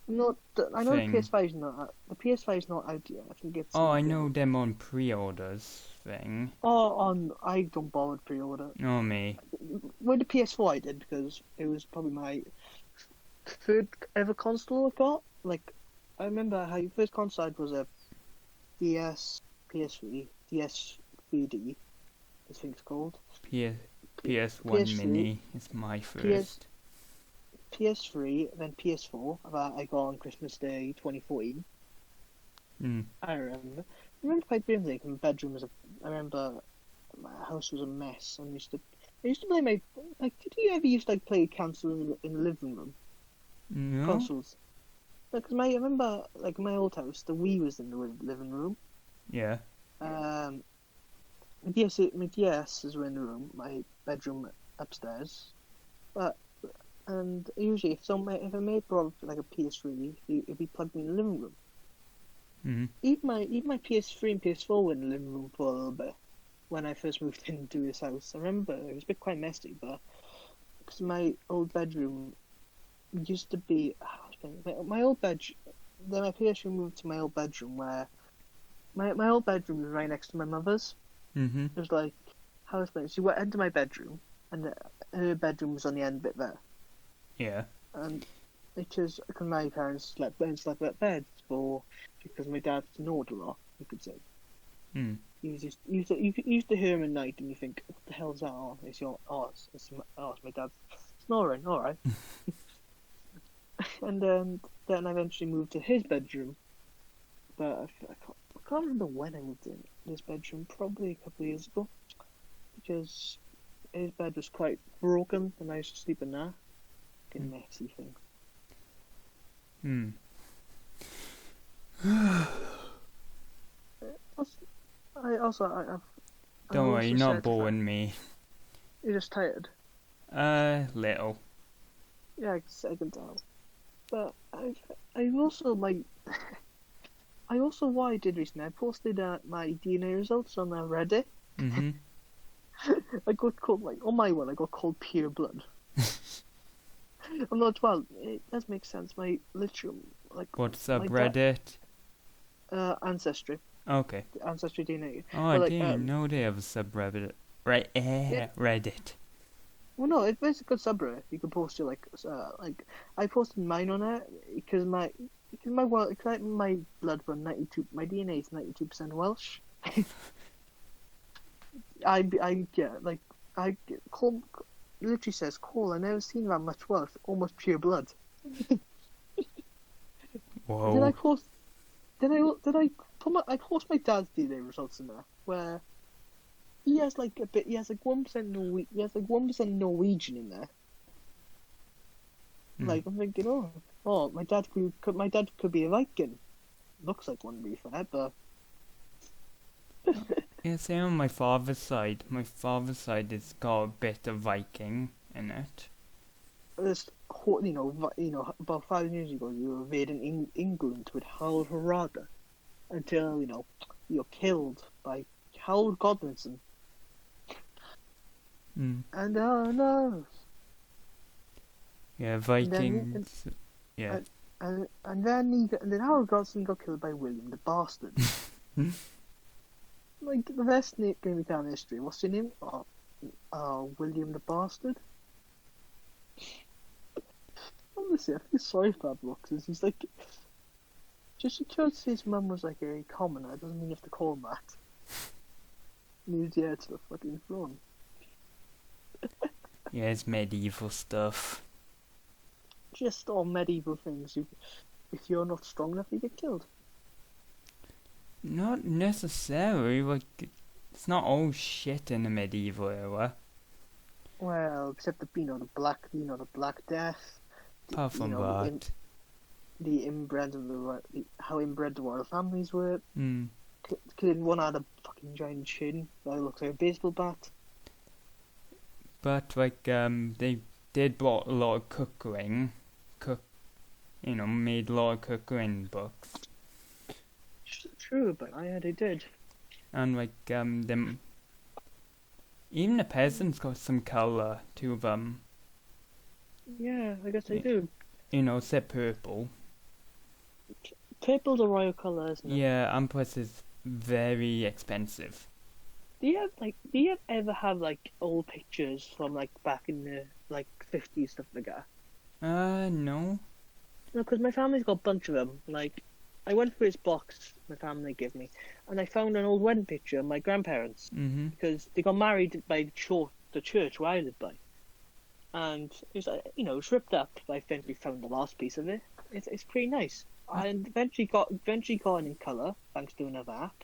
No, I know thing. the PS5 is not out. The PS5 is not out yet. I think it's. Oh, I know them on pre-orders thing. Oh, I don't bother pre-order. Oh, me. With the PS4 I did because it was probably my third ever console I got. Like, I remember how your first console I had was a DS, PS3, DS 3D, I think it's called. PS1 PS3, Mini is my first. PS3, then PS4 that I got on Christmas Day 2014. I remember quite vividly because my bedroom was I remember my house was a mess. And I used to play my did you ever used to play console in the living room? No. Consoles. Because I remember my old house, the Wii was in the living room. Yeah. My DSs were in the room, my bedroom upstairs. And usually if a mate brought like a PS3, it'd be plugged in the living room. Mm-hmm. Even my PS3 and PS4 were in the living room for a little bit when I first moved into this house. I remember it was a bit quite messy, but because my old bedroom used to be my old bedroom. Then my PS3 moved to my old bedroom where my old bedroom was right next to my mother's. Mm-hmm. It was like how was it? So you went into my bedroom, and her bedroom was on the end bit there. Yeah. And because my parents slept at bed because my dad snored a lot, you could say. You used to hear him at night, and you think, "What the hell's that on?" It's it's my dad snoring. All right. And then I eventually moved to his bedroom, but I can't remember when I moved in this bedroom. Probably a couple of years ago, because his bed was quite broken, and I used to sleep in there. Messy thing. Don't worry, you're not boring me. You're just tired. Little. Yeah, I can tell. But I also what I did recently, I posted my DNA results on Reddit. Mm-hmm. I got called on my one. I got called pure blood. I'm not well. It does make sense. My literal what subreddit? Ancestry. Okay. Ancestry DNA. Oh, I didn't know they have a subreddit. Right, Reddit. Well, no, if it's a good subreddit, you can post your I posted mine on it because my blood run 92. My DNA is 92% Welsh. Cole literally says, "Cole, I never seen that much Welsh, almost pure blood." Whoa. Did I post my dad's DNA results in there where he has 1% Norwegian in there. Like, I'm thinking, my dad could be a Viking. Looks like one, to be fair, but... Yeah, same on my father's side. My father's side has got a bit of Viking in it. This, about 5 years ago, you were invading England with Harold Harada until, you're killed by Harold Godwinson. And oh no! Yeah, Vikings. And then Harold Godwinson got killed by William the Bastard. Like the best game we can in history. What's your name? William the Bastard. Honestly, I feel sorry for that bloke, because he's like, just because his mum was like a commoner, it doesn't mean you have to call him that. He was the heir to the fucking throne. Yeah, it's medieval stuff. Just all medieval things. If you're not strong enough, you get killed. Not necessarily. Like, it's not all shit in the medieval era. Well, except the Black Death. Apart from that, how inbred the royal families were. One had a fucking giant chin that looks like a baseball bat. But like, they did brought a lot of cookery, made a lot of cookery books. True, but they did. And like, even the peasants got some colour to them. Yeah, I guess they do. Except purple. Purple's a royal colour, isn't it? Yeah, and plus it's very expensive. Do you ever have like old pictures from like back in the like 50s, stuff like that? No. No, because my family's got a bunch of them. Like, I went through this box my family gave me, and I found an old wedding picture of my grandparents, because they got married by the church where I lived by, and it's it's ripped up. But I eventually found the last piece of it. It's pretty nice. And eventually got it in colour thanks to another app.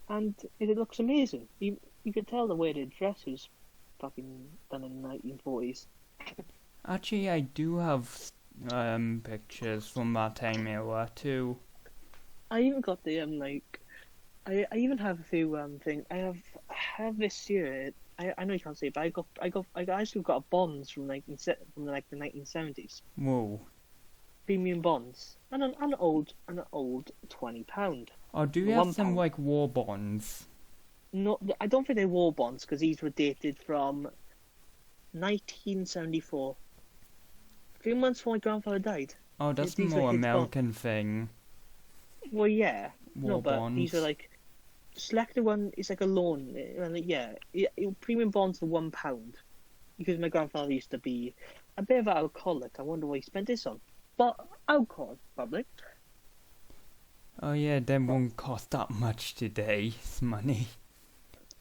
And it looks amazing. You could tell the way the dress was fucking done in the 1940s. Actually, I do have pictures from that time era too. I even got the I even have a few things. I have this year. I know you can't see it, but I actually got bonds from the 1970s. Whoa. Premium bonds and an old £20. Oh, do you have some like war bonds? No, I don't think they're war bonds, because these were dated from 1974. A few months before my grandfather died. Oh, that's a more American thing. Well, yeah. War bonds. These are like selected one. It's like a loan. Premium bonds for £1, because my grandfather used to be a bit of an alcoholic. I wonder what he spent this on. But alcohol, probably. Oh yeah, them won't cost that much today. It's money.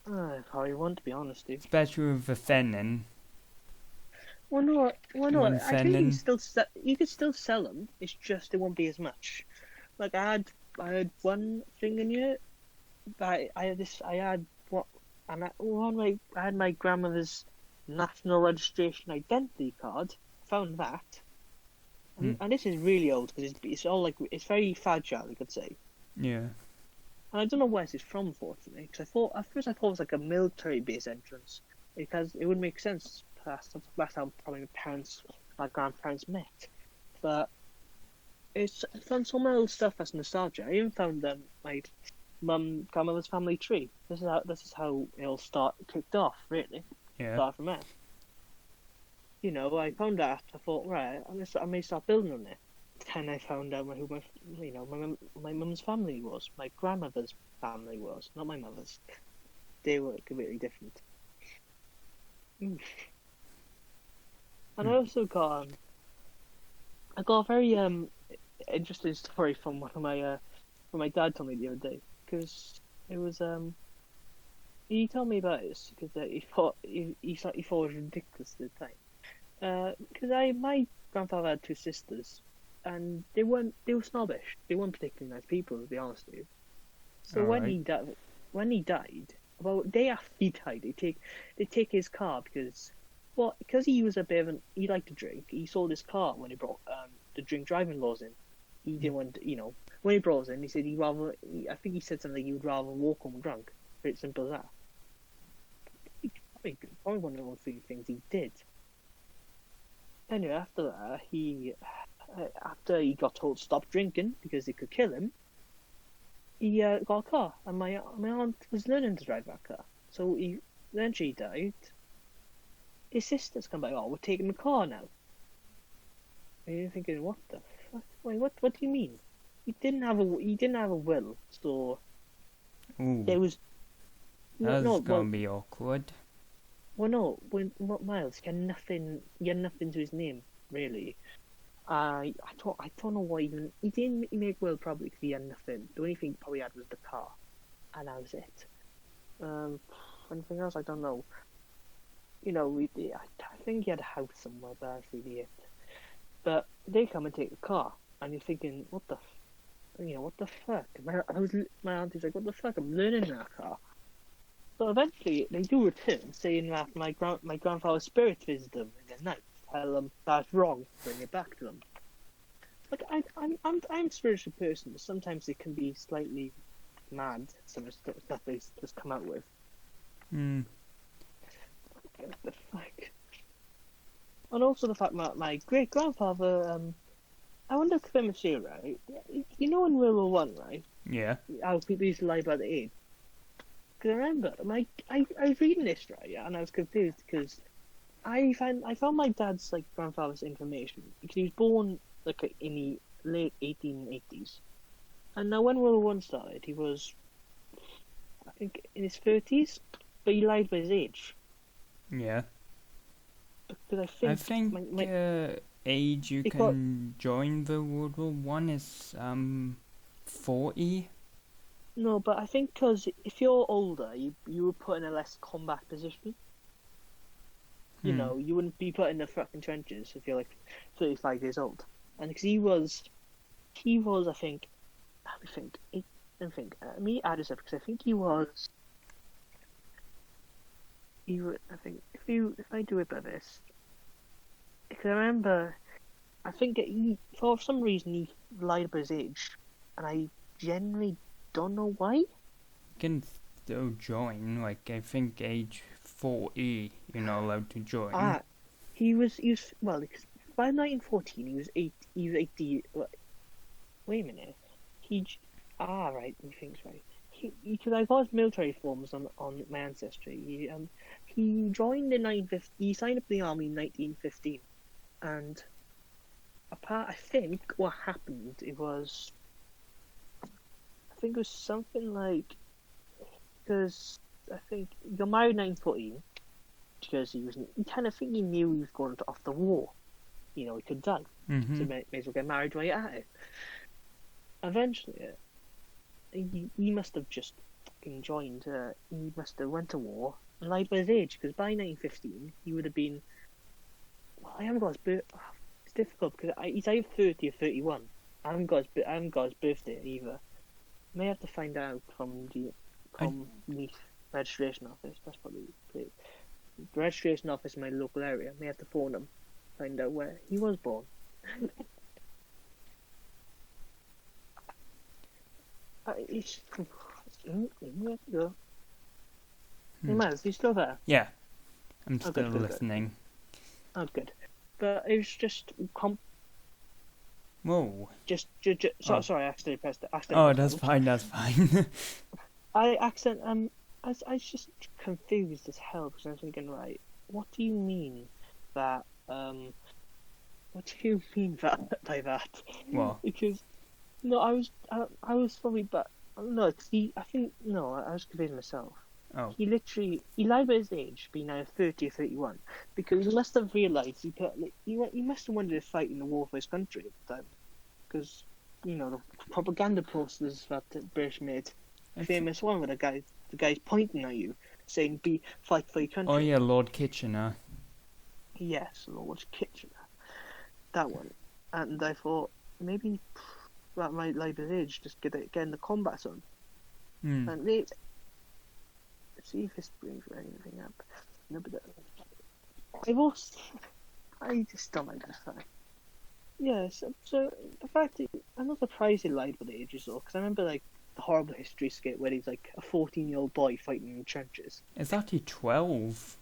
Probably won't, to be honest, dude. Especially with the Fennin. Well, no. I think you could still sell them. It's just it won't be as much. Like I had one thing in here. I had my grandmother's national registration identity card. Found that. And this is really old, because it's all like, it's very fragile, you could say. Yeah. And I don't know where this is from, unfortunately, because at first I thought it was like a military base entrance, because it would make sense. That's how probably my grandparents met. But I found some old stuff that's nostalgia. I even found my grandmother's family tree. This is how it all kicked off, really. Yeah. Start from there. I found that. I thought, right, I may start building on it. Then I found out who my mum's family was. My grandmother's family was, not my mother's. They were completely different. And I also got a very interesting story from one of my dad told me the other day, because it was he told me about this because he thought it was ridiculous at the time. Because my grandfather had two sisters, and they were snobbish. They weren't particularly nice people, to be honest with you. So when he died, about a day after he died, they take his car because, thought because he was a bit of he liked to drink, he sold his car when he brought the drink driving laws in. He didn't want to, when he brought us in, he said I think he said something he would rather walk home drunk. Very simple as that. Probably one of the few things he did. Anyway, after that, after he got told to stop drinking because it could kill him, he got a car, and my aunt was learning to drive that car. So then she died. His sisters come back. Oh, we're taking the car now. And you're thinking, what the fuck? Wait, what do you mean? He didn't have a will, so Ooh. there was. That's gonna be awkward. Well, no, Miles, he had nothing to his name, really. I don't know why even he didn't make will probably because he had nothing. The only thing he probably had was the car, and that was it. Anything else? I don't know. I think he had a house somewhere, but that's really it. But they come and take the car, and you're thinking, what the fuck? My auntie's like, what the fuck? I'm learning that car. So eventually, they do return, saying that my grandfather's spirit visited them in the night. Tell them that's wrong. Bring it back to them. Like I'm a spiritual person, but sometimes it can be slightly mad. Some of the stuff they just come out with. What the fuck? And also the fact that my great grandfather. I wonder if I'm sure, right? In World War One, right? Yeah. How people used to lie about the age. Because I remember, I was reading this, right, and I was confused because I found my dad's grandfather's information because he was born in the late 1880s, and now when World War One started, he was, I think, in his 30s, but he lied about his age. Yeah. Because I think age you can join the World War One is 40. No, but I think because if you're older, you were put in a less combat position. You wouldn't be put in the fucking trenches if you're 35 years old. And because he was, I think, let me add this up because I think he was. I think if I do it by this, because I remember, I think for some reason he lied about his age, and I generally don't know why. You can still join. I think age 40, you're not allowed to join. He was well, because by 1914 he was 80. Wait a minute. Right. He thinks right. Because I got his military forms on my ancestry. He joined in 1950. He signed up for the army in 1915, and I think what happened I think it was something because I think he got married in 1914 because he kind of think he knew he was going off the war. He could die. Mm-hmm. So may as well get married right at it. Eventually, he must have just fucking joined. He must have went to war and lied about his age because by 1915 he would have been. Well, I haven't got his birth. It's difficult because he's either 30 or 31. I haven't got his birthday either. May have to find out from the registration office. That's probably great. The registration office in my local area. May have to phone them, find out where he was born. Hey, Miles, are you still there? Yeah, I'm still listening. Oh, good. But it was just Whoa. Sorry, I accidentally pressed it. That's fine. I was just confused as hell because I was thinking, right, what do you mean that what do you mean by that? What? Because no, I was probably I was confused myself. Oh. He lied about his age, being now 30 or 31, because he must have realised he must have wanted to fight in the war for his country at the time, because the propaganda posters that the British made, famous one with the guy's pointing at you, saying fight for your country. Oh yeah, Lord Kitchener. Yes, Lord Kitchener, that one, and I thought maybe that might lie about his age, just get in the combat zone, and see if this brings anything up. No, but I just don't like this fact. Yes, so the fact that I'm not surprised he lied with the ages though, because I remember like the horrible history skit where he's like a 14-year-old boy fighting in the trenches. It's actually 12.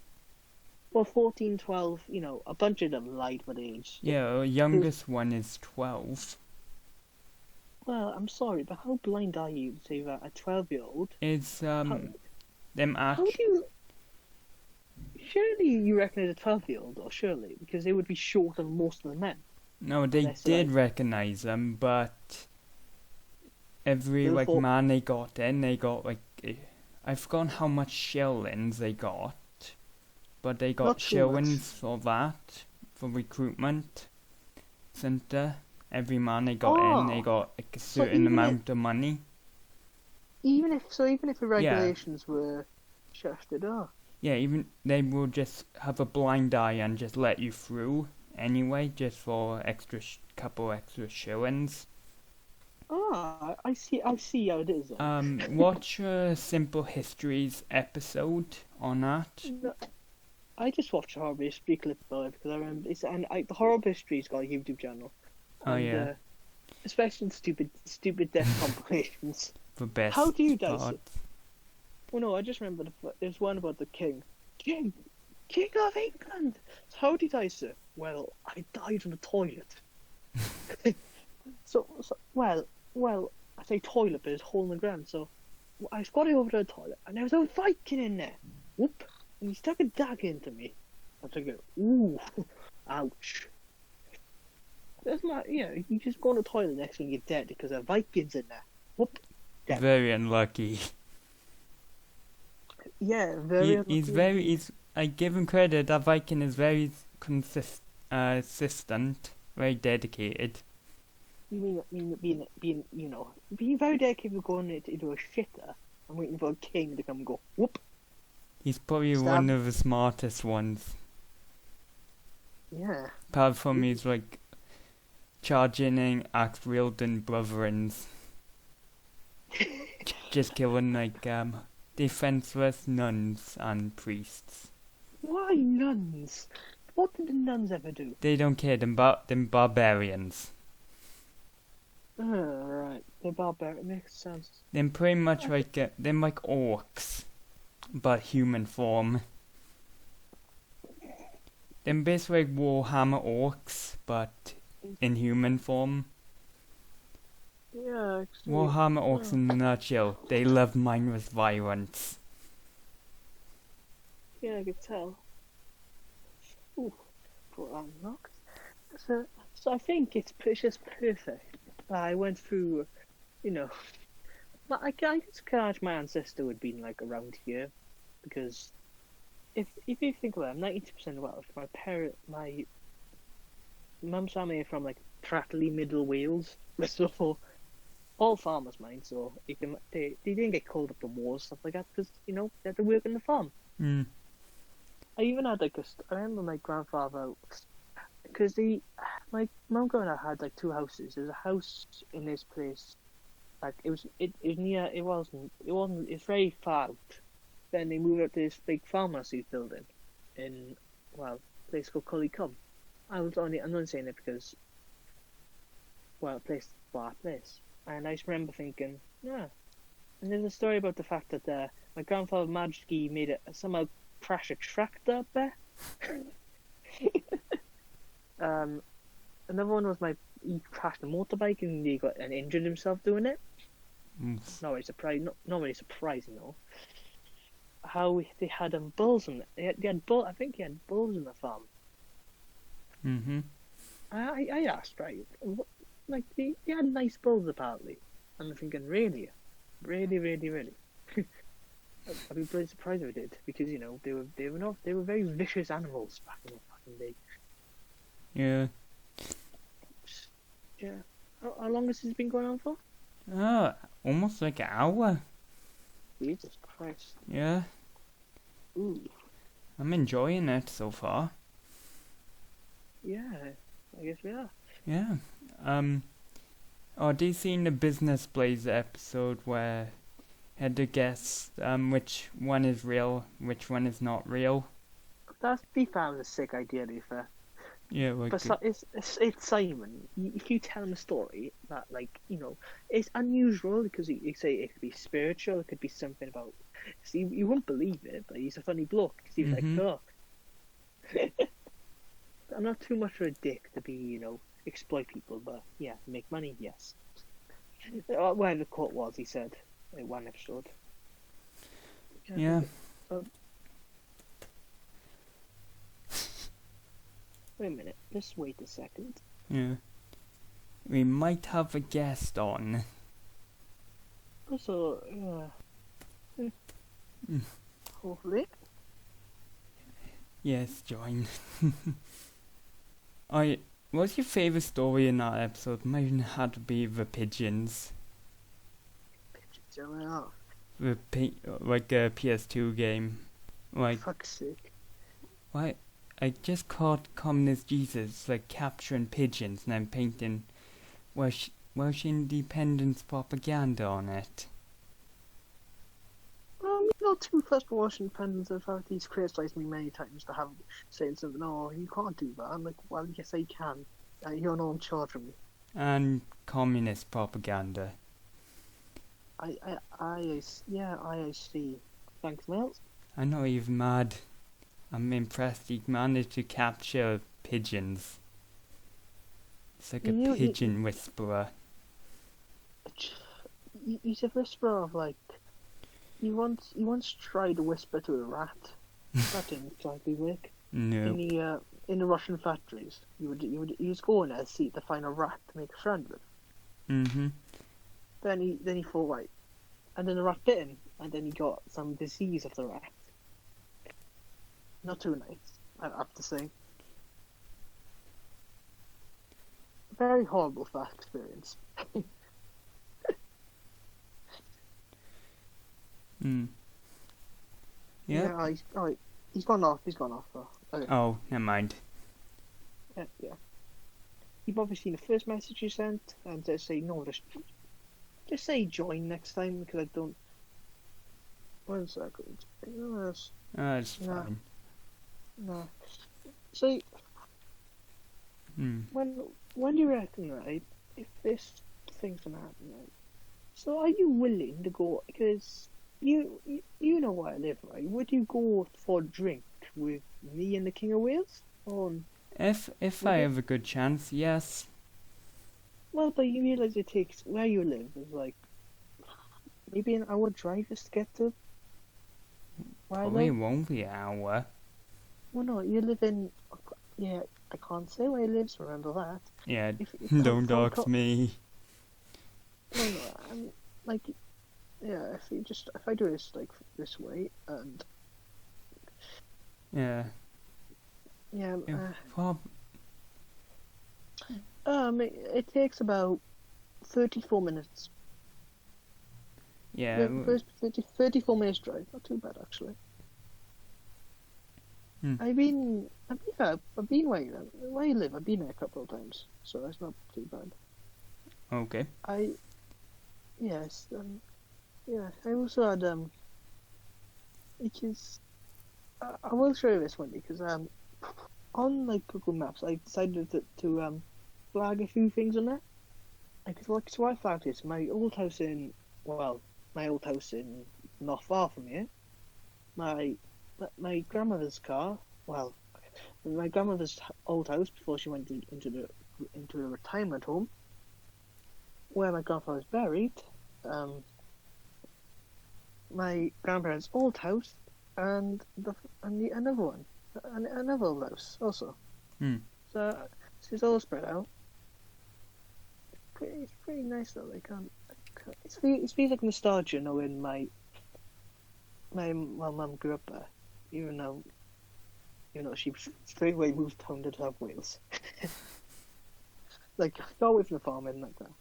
Well, 14, 12, a bunch of them lied with age. Yeah, our youngest one is 12. Well, I'm sorry, but how blind are you to say that a 12-year-old? It's them How do you? Surely you reckon it's a 12-year-old, or surely because they would be shorter than most of the men. No, they did recognize them, but every man they got in, they got I've forgotten how much shillings they got, but they got shillings for that, for recruitment center. Every man they got in, they got a certain amount of money. Even if the regulations were shifted up. Yeah, even they will just have a blind eye and just let you through anyway, just for couple extra shillings. I see how it is. Watch Simple Histories episode on that. No, I just watched a Horrible History clip about it because I remember the Horrible History's got a YouTube channel. Yeah. Especially in stupid death compilations. The best. How do you die? Well, no, I just remember there's one about the King of England. So how did he die, sir? Well, I died in the toilet. Well, I say toilet, but it's a hole in the ground. So I squatted over to the toilet, and there was a Viking in there. Whoop! And he stuck a dagger into me. I was thinking, ooh, ouch. That's not, you just go in the toilet next thing you're dead because a Viking's in there. Whoop! Dead. Very unlucky. Yeah, very unlucky. I give him credit, that Viking is very consistent, very dedicated. You mean being very dedicated going into a shitter and waiting for a king to come and go, whoop. He's probably one of the smartest ones. Yeah. Apart from his charging axe wielding brotherins. Just killing defenseless nuns and priests. Why nuns? What did the nuns ever do? They don't care, them barbarians. Right. They're barbarian. Makes sense. They're pretty much them like orcs, but human form. They're basically like Warhammer orcs, but in human form. Yeah, actually. Warhammer orcs in a nutshell. They love mindless violence. Yeah, I could tell. Ooh, put that unlocked. So I think it's just perfect. I went through, but I just can't imagine my ancestor would be around here, because if you think about it, 90% of Welsh. My mum's family are from Pratley, Middle Wales, so all farmers, mind. So they didn't get called up to wars, stuff like that, because they had to work in the farm. Mm. I even had I remember my grandfather, because my mum growing up had two houses. There's a house in this place, it's very far out. Then they moved up to this big farmhouse he's building in a place called Cullycum. I'm only saying it because a place. And I just remember thinking, yeah. And there's a story about the fact that my grandfather magically made it somehow crash a tractor up there. Another one was he crashed a motorbike and he injured himself doing it. Not really surprising though. How they had bulls in it. I think he had bulls in the farm. Mm-hmm. I asked, right, they had nice bulls apparently. And I'm thinking, really? Really? I'd be pretty surprised if it did, because they were very vicious animals back in the fucking day. Yeah. Yeah. How long has this been going on for? Almost an hour. Jesus Christ. Yeah. Ooh. I'm enjoying it so far. Yeah, I guess we are. Yeah. Do you seen the Business Blaze episode where had to guess which one is real, which one is not real? That's be fair was a sick idea, to be fair. Yeah, like But it's Simon. If you tell him a story that, like, it's unusual because you say it could be spiritual, it could be something about. See, you wouldn't believe it, but he's a funny bloke. Cause he's like, oh, I'm not too much of a dick to be, exploit people, but yeah, make money, yes. Where the quote was, he said in one episode. Yeah. Wait a minute, just wait a second. Yeah. We might have a guest on. Also, hopefully. Yes, join. What's your favourite story in that episode? Mine had to be the pigeons. Pigeons, yeah. Like a PS2 game. Like, fuck's sake. Why? I just caught Communist Jesus, like capturing pigeons, and I'm painting Welsh independence propaganda on it. I'm not too fussed for Welsh independence. In fact, he's criticised me many times to have saying something. Oh, you can't do that. I'm like, well, yes, I can. You're not in charge of me. And communist propaganda. I see. Thanks, Miles. I know he's mad. I'm impressed he managed to capture pigeons. It's like a pigeon whisperer. He's a whisperer of, like, he once tried to whisper to a rat. That didn't exactly work. No. In the Russian factories, you would go in there to find a rat to make a friend with. Mm-hmm. Then he thought, right, and then the rat bit him, and then he got some disease of the rat. Not too nice, I have to say. Very horrible fact experience. Yeah. Yeah, he's gone off. Okay. Oh, never mind. Yeah. You've obviously seen the first message you sent, and say no. Just say join next time because I don't. 1 second. That's fine. No. So, when do you reckon, right, if this thing's gonna happen, right? So, are you willing to go? Because you know where I live, right? Would you go for a drink with me and the King of Wales? If I have a good chance, yes. Well, but you realise it takes where you live is like maybe an hour drive just to get to. Probably won't be an hour. Well, no, you live in. Yeah, I can't say where he lives. Remember that. Yeah, don't dox me. No, I'm like, yeah. If I do this like this way and. Yeah. Yeah. It takes about 34 minutes. Yeah. First 34 minutes drive. Not too bad actually. I've been where you live. I've been there a couple of times, so that's not too bad. Okay. Yes. Yeah. I also had because I will show you this one because on like Google Maps I decided to flag a few things on there. So I flagged this. My old house in not far from here. My grandmother's car. Well, my grandmother's old house before she went into a retirement home, where my grandfather was buried. My grandparents' old house and another one, another old house also. So it's all spread out. It's pretty nice though. Like it feels like nostalgia knowing my mum grew up there, even though she straight away moved down to South Wales. Like got away from the farm and like that.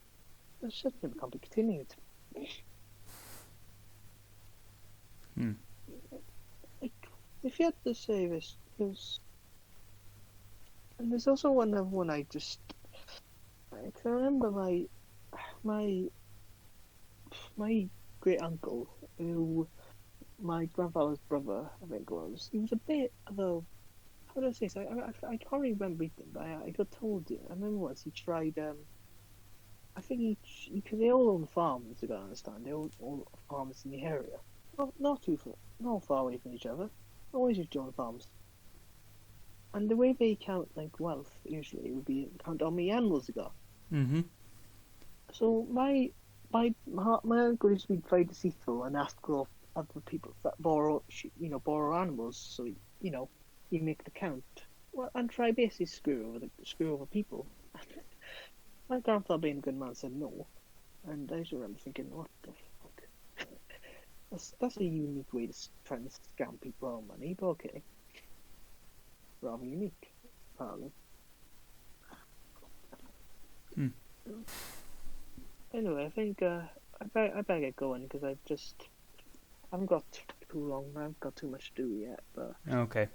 That shit can't be continued. Like, if you had to say this, and there's also another one I can remember my great uncle, who my grandfather's brother, I think it was. He was a bit of a what did I say? So I can't remember it, but I got told it. I remember once he tried. I think because they all own farms. You gotta understand, they all farms in the area. Not far away from each other. Always just join farms. And the way they count like wealth usually would be count how many animals they got. Mm-hmm. So my uncle used to be very deceitful and ask for other people that borrow animals. So you make the count. Well, and try basically screw over people. My grandfather, being a good man, said no, and I just remember thinking, what the fuck? That's a unique way to try and scam people out of money, but okay. Rather unique, apparently. Anyway, I think I better get going because I haven't got too long. I haven't got too much to do yet, but okay.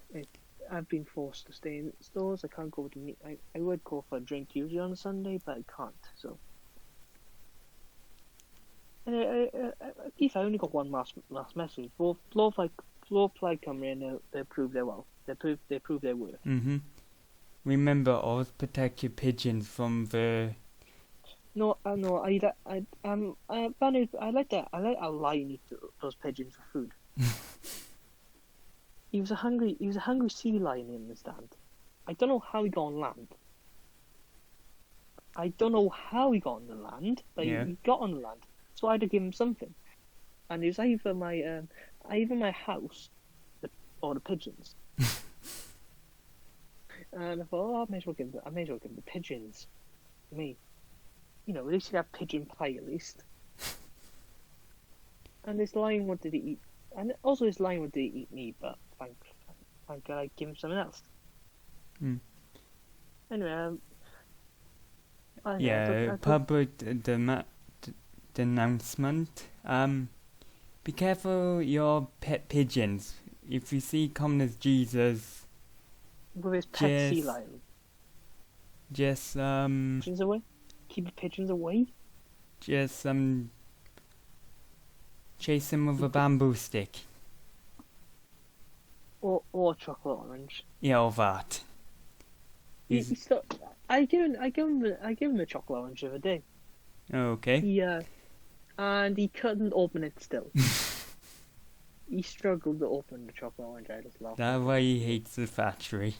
I've been forced to stay in stores. I can't go to meet. I would go for a drink usually on a Sunday, but I can't. So, and Keith, I only got one last message. Both fly come in. They prove their wealth. They prove their worth. Mm-hmm. Remember, always protect your pigeons from the. No. I like that. I like how lion eat those pigeons for food. He was a hungry sea lion in the stand. I don't know how he got on land. I don't know how he got on the land, but he got on the land. So I had to give him something, and it was either my house, or the pigeons. And I thought, I may as well give him the pigeons. Me, at least you have pigeon pie at least. And this lion wanted to eat, and also this lion wanted to eat me, but thank God I give him something else. Anyway, public announcement. Be careful your pet pigeons. If you see commoners Jesus with his pet sea lion, just pigeons away. Keep the pigeons away. Just chase him with a bamboo stick. Or chocolate orange. Yeah, or that. I give him a chocolate orange the other day. Okay. And he couldn't open it still. He struggled to open the chocolate orange. I just laughed. That's why he hates the factory.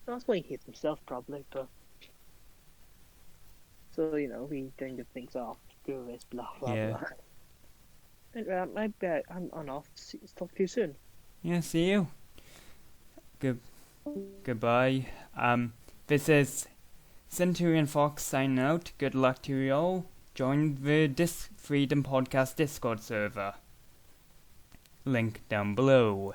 That's why he hates himself, probably. But so he kind of thinks, "Oh, do this, blah blah blah." Anyway, I bet I'm off. Talk to you soon. Yeah, see you. Goodbye. This is Centurion Fox signing out. Good luck to you all. Join the Freedom Podcast Discord server. Link down below.